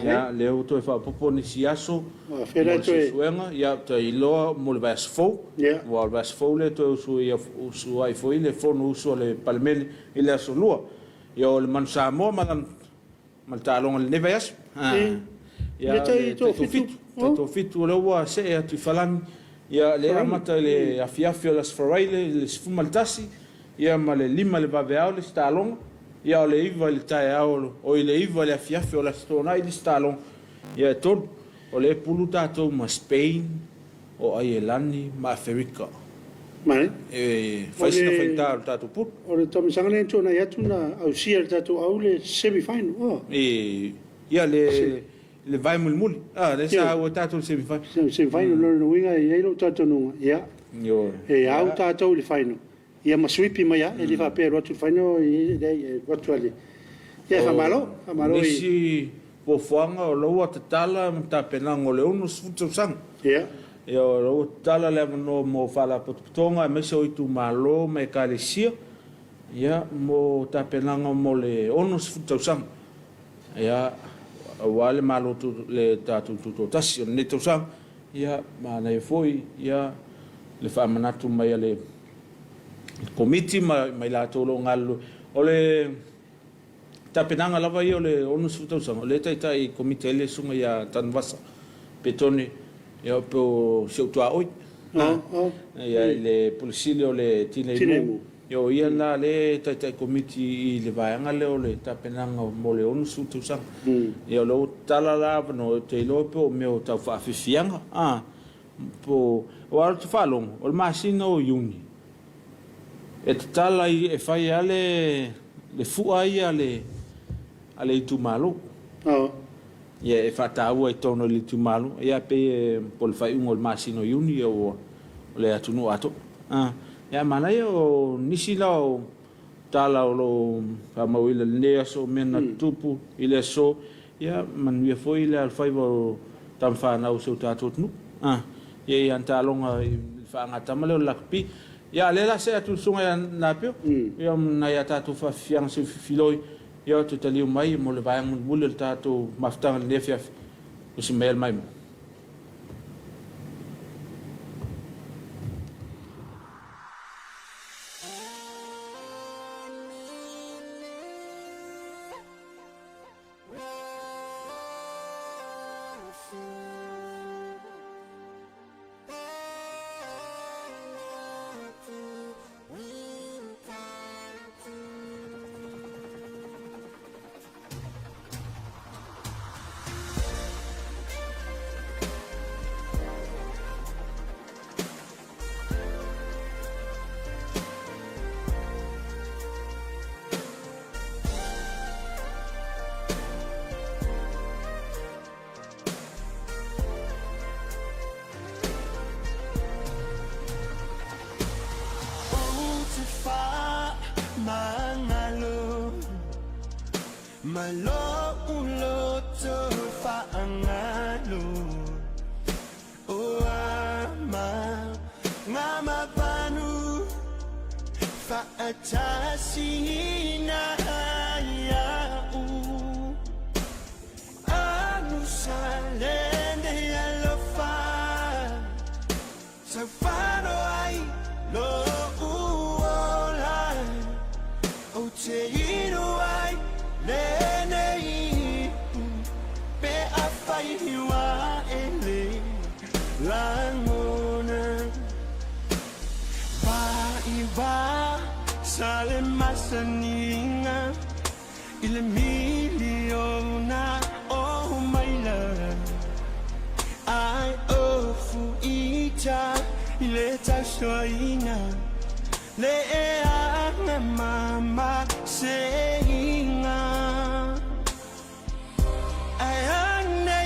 Speaker 2: ya le auto fa popo nisiaso
Speaker 1: fera to
Speaker 2: susuenga ya to ilo mo le basfo o basfo le to su ya su ai foi le fo no uso le palmen ile asolua yo le mansa mo mal talong le neva yaso ya to fitu lo wa se ya tu falan ya le amata le afiafi las faraile le sfumaltasi ya male lima le baveao le stalong ya le iva le taeao o le iva le afiafi las stona le stalong ya to o le puluta to ma Spain o Ireland ma Africa
Speaker 1: mai
Speaker 2: faisina faita tato put
Speaker 1: o le tomisanga le tona ya tuna au sia tato au le semi final
Speaker 2: ya le vai mulmuli le sa o tato semi
Speaker 1: final no winga e lo tato no ya
Speaker 2: yo
Speaker 1: au tato le final ia maswipi mai ya e li fa per rotu final e dei rotu ali ia fa malo
Speaker 2: si po fuanga o lo tala ta penang o le unu sfutu sang
Speaker 1: ia
Speaker 2: yo lo tala le no mo fala potonga me so itu malo me kalisia ia mo ta penang mo le unu sfutu sang ia wale malo tu le tatu tu tasi ne to sang ia mana e foi ia le fa manatu mai le komiti mai la tolo ngalo ole tapenanga lava io le onu sfuta sang le tai komiti le sunga ia tanvasa petone ia po seutua oi ia le polisilio le tinemu yo ia na le tai komiti le vaanga le ole tapenanga mo le onu sfuta sang ia lo tala la no te lo po me o ta fa fianga po o alto falong o masino uni e tala e fai ale le fua ia ale tu malo ia e fata u e tono le tu malo ia pe pol fai un ol masino uni o le atunu ato ia mana o nisila o tala o lo famawila le so mena tupu ile so ia man ia foi le al fai o tamfa na o seu tato nu ia anta longa fa ngata male lakpi ia le la se atu sunga na pio ia na ia tatu fa fiang se filoi ia tu tali mai mo le vai mo le tatu maftang le fia o se mel mai
Speaker 9: malo uloto faangalo o ama ngama panu faatasina ya u anu salende alofa so fano ai lo uola o te ino ai Nenei pe afai hiwa ele langona ba iba sale masaninga ile miliona oh my love I ofu ita ile tashoina le anga mama seinga ayane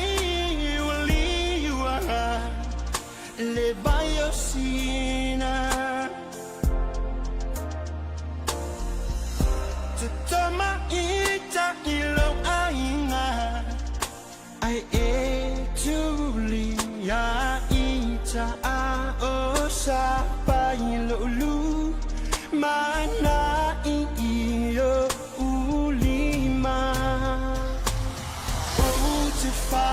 Speaker 9: uliwa le bayosina tutama ita ilo ainga ai etuli ya ita osa pailo lu mana iyo ulima utifa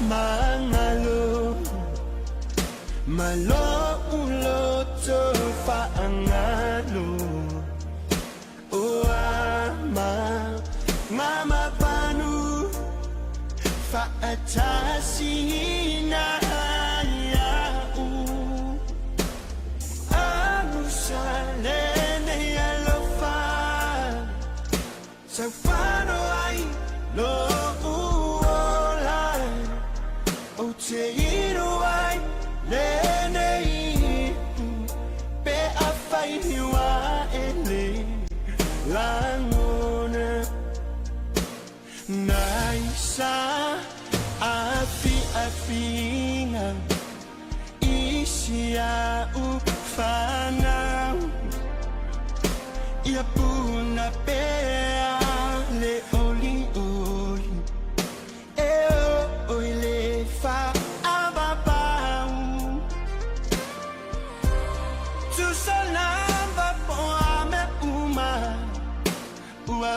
Speaker 9: mangalo malo uloto faangalo oama mama panu faatasina ya u Salene alofa so fano ai lo uola o te ino ai nenei pe afai hiwa ele langona naisa afiafina isia ufanau ia puna pea le oli oli e o le fa ababau tu salamba po ame uma ua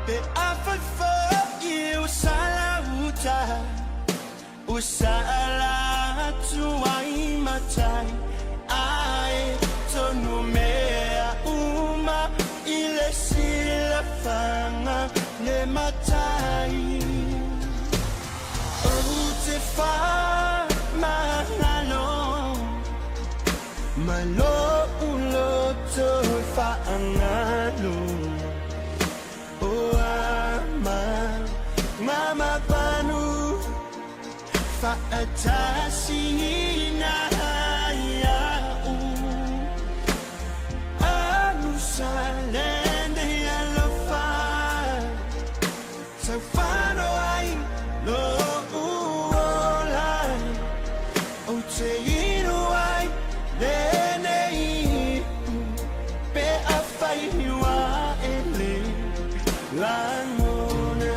Speaker 9: pe afafo you salauta usala tuai matai ai tonu mea uma ile sila fanga le matai o te fa mahalo malo uloto fa angalo o ama mama panu faatasina ya u anu salende alofa so fano ai lo uola o te ino ai nenei pe afai hiwa ele langona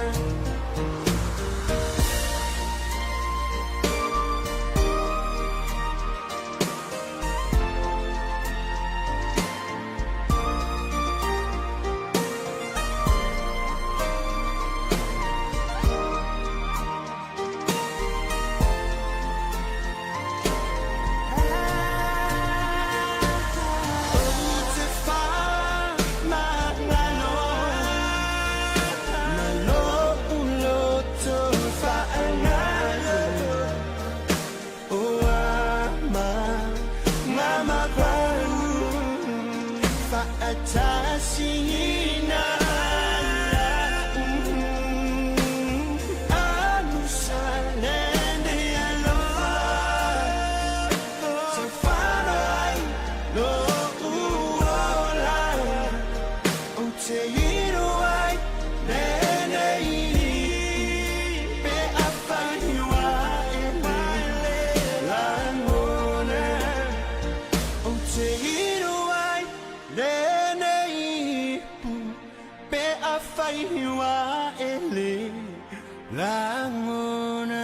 Speaker 9: angona.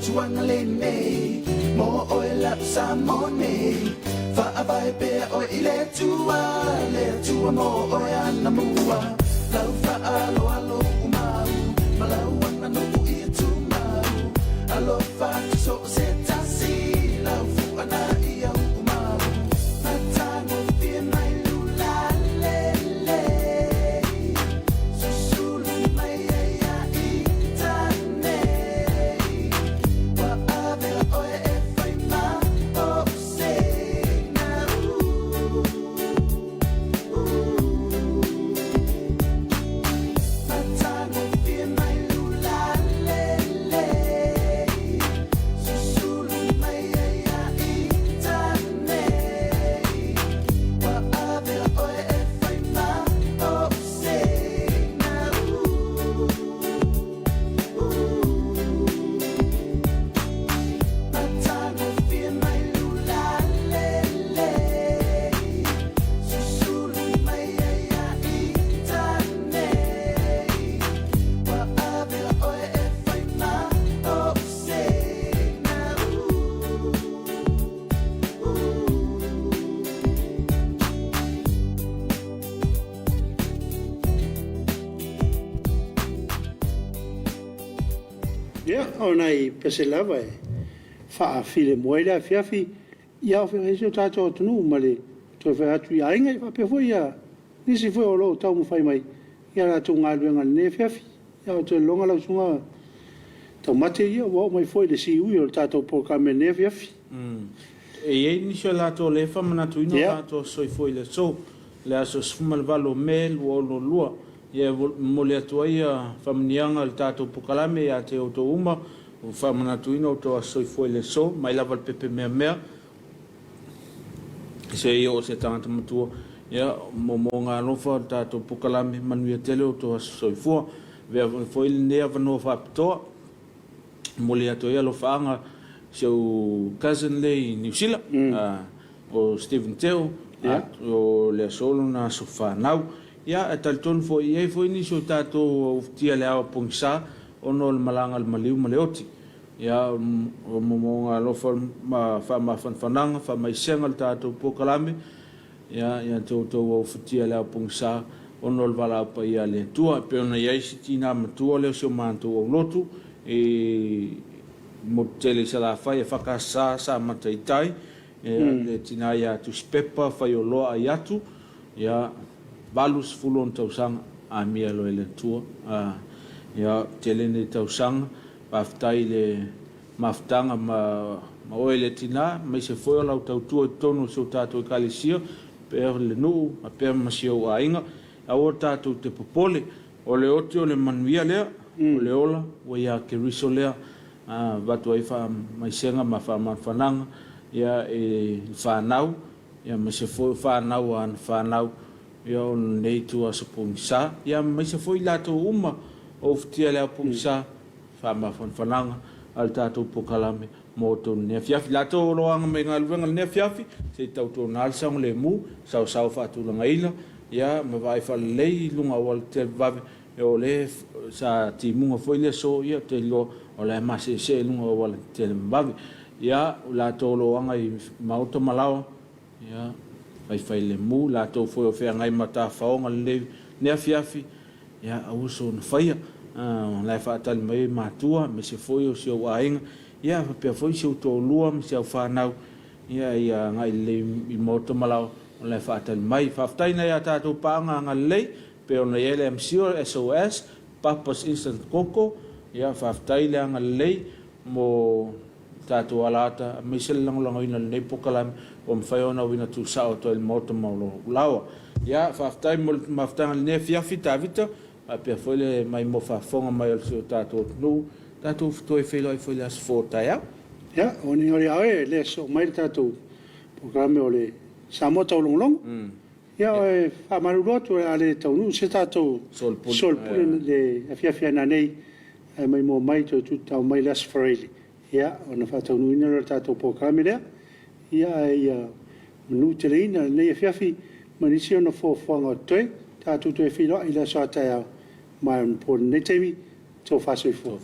Speaker 3: Tuanga lene, mo oela samone, fa abai pe o ile tua mo oya namua, lau fa alo alo umau, malau wana no ui tu mau, alo fa so setasi, lau fu ana ia umau, matango fie mai lula lele, susulu mai ia itane.
Speaker 1: Ona I pese lava e wha file moere a Afiafi ia o whera isi o tātou atunu male to whera atu I ainga I whape fo ia nisi fo o lo tau mu whai mai ia rātou ngā luenga ne Afiafi ia o te longa lau sunga tau mate ia wao mai fo I le si ui o tātou pokame ne Afiafi
Speaker 2: e iei nisi o lātou le whamanatu ino lātou soi fo I le so le aso sfumal valo me lua lo lua ia mole atua ia whamnianga le tātou pukalame ia te o to uma o whamanatu ino to asoi fo I le so mai lava le pepe mea mea se ia o se tangata matua ia mo ngā lofa tātou pukalame manuia tele o to asoi fo vea fo I le nea vanoa whapitoa mole atua ia lo whaanga seu cousin le I New Zealand o Stephen Teo o le solo na so whanau ia e talitonu fo I e fo ini so tātou tia le awa pongisa ono le malanga le maliu maleoti ia o momonga lofa ma fanfananga fa mai senga le tatou pokalame ia toutou au fatia le apongsa ono le vala pa ia le tua pe ona ia sitina matua le so mantu o lotu e mo tele sala fai fakasa sa mataitai le tina ia tu spepa fai o loa iatu ia balus fulon tausanga a mia lo le tua ia tele ne tausanga paftai le maftanga ma oele tina mai se foi la tautua tonu so tato kalisia per le nu a per masio ainga a o tato te popole o le otio le manuia le o le ola o ia ke risolea vatu ai fa mai senga ma fa manfananga ia e fa nau ia mai se foi fa nau an fa nau ia on nei tu a supungsa ia mai se foi lato uma o ftia le apungsa fa manfananga al tato pokalame moto ne Afiafi lato loanga me ngalwenga ne Afiafi se tauto nalsa le mu sau fa tu langa ila ia me vai fa lei lunga wal te vave e o le sa timunga foi le so ia te lo o le mase se lunga wal te vave ia lato loanga i mauto malao ia vai le mu lato foi o fe ngai mata faonga le ne Afiafi ia auso na faia la fa tal mai matua me se foi o se wainga ia pe foi se to lua me se fa nau ia ngai le i moto malao la fa tal mai fa taina ia tato panga ngalei pe ona ele msio SOS papas instant coco ia fa taila ngalei mo tato alata me se lang ina le pokalam o mfai ona wina tu sa to el moto malo lawa ia fa tai mo maftanga ne Afiafi tavita pe foi le mai mo fa fonga mai o tato no tato foi felo foi las fota ya
Speaker 1: oni ori ae le so mai tato programe ole Samoa tau long ia e fa marurotu ale tau nu se tato sol pule le Afiafi na nei mai mo mai to tu tau mai las freli ia ona fa tau nu ina tato programe le ia nu terina nei Afiafi manisi ona fo fonga toi tato to filo ila sa ta mai on por nei temi to fa so fo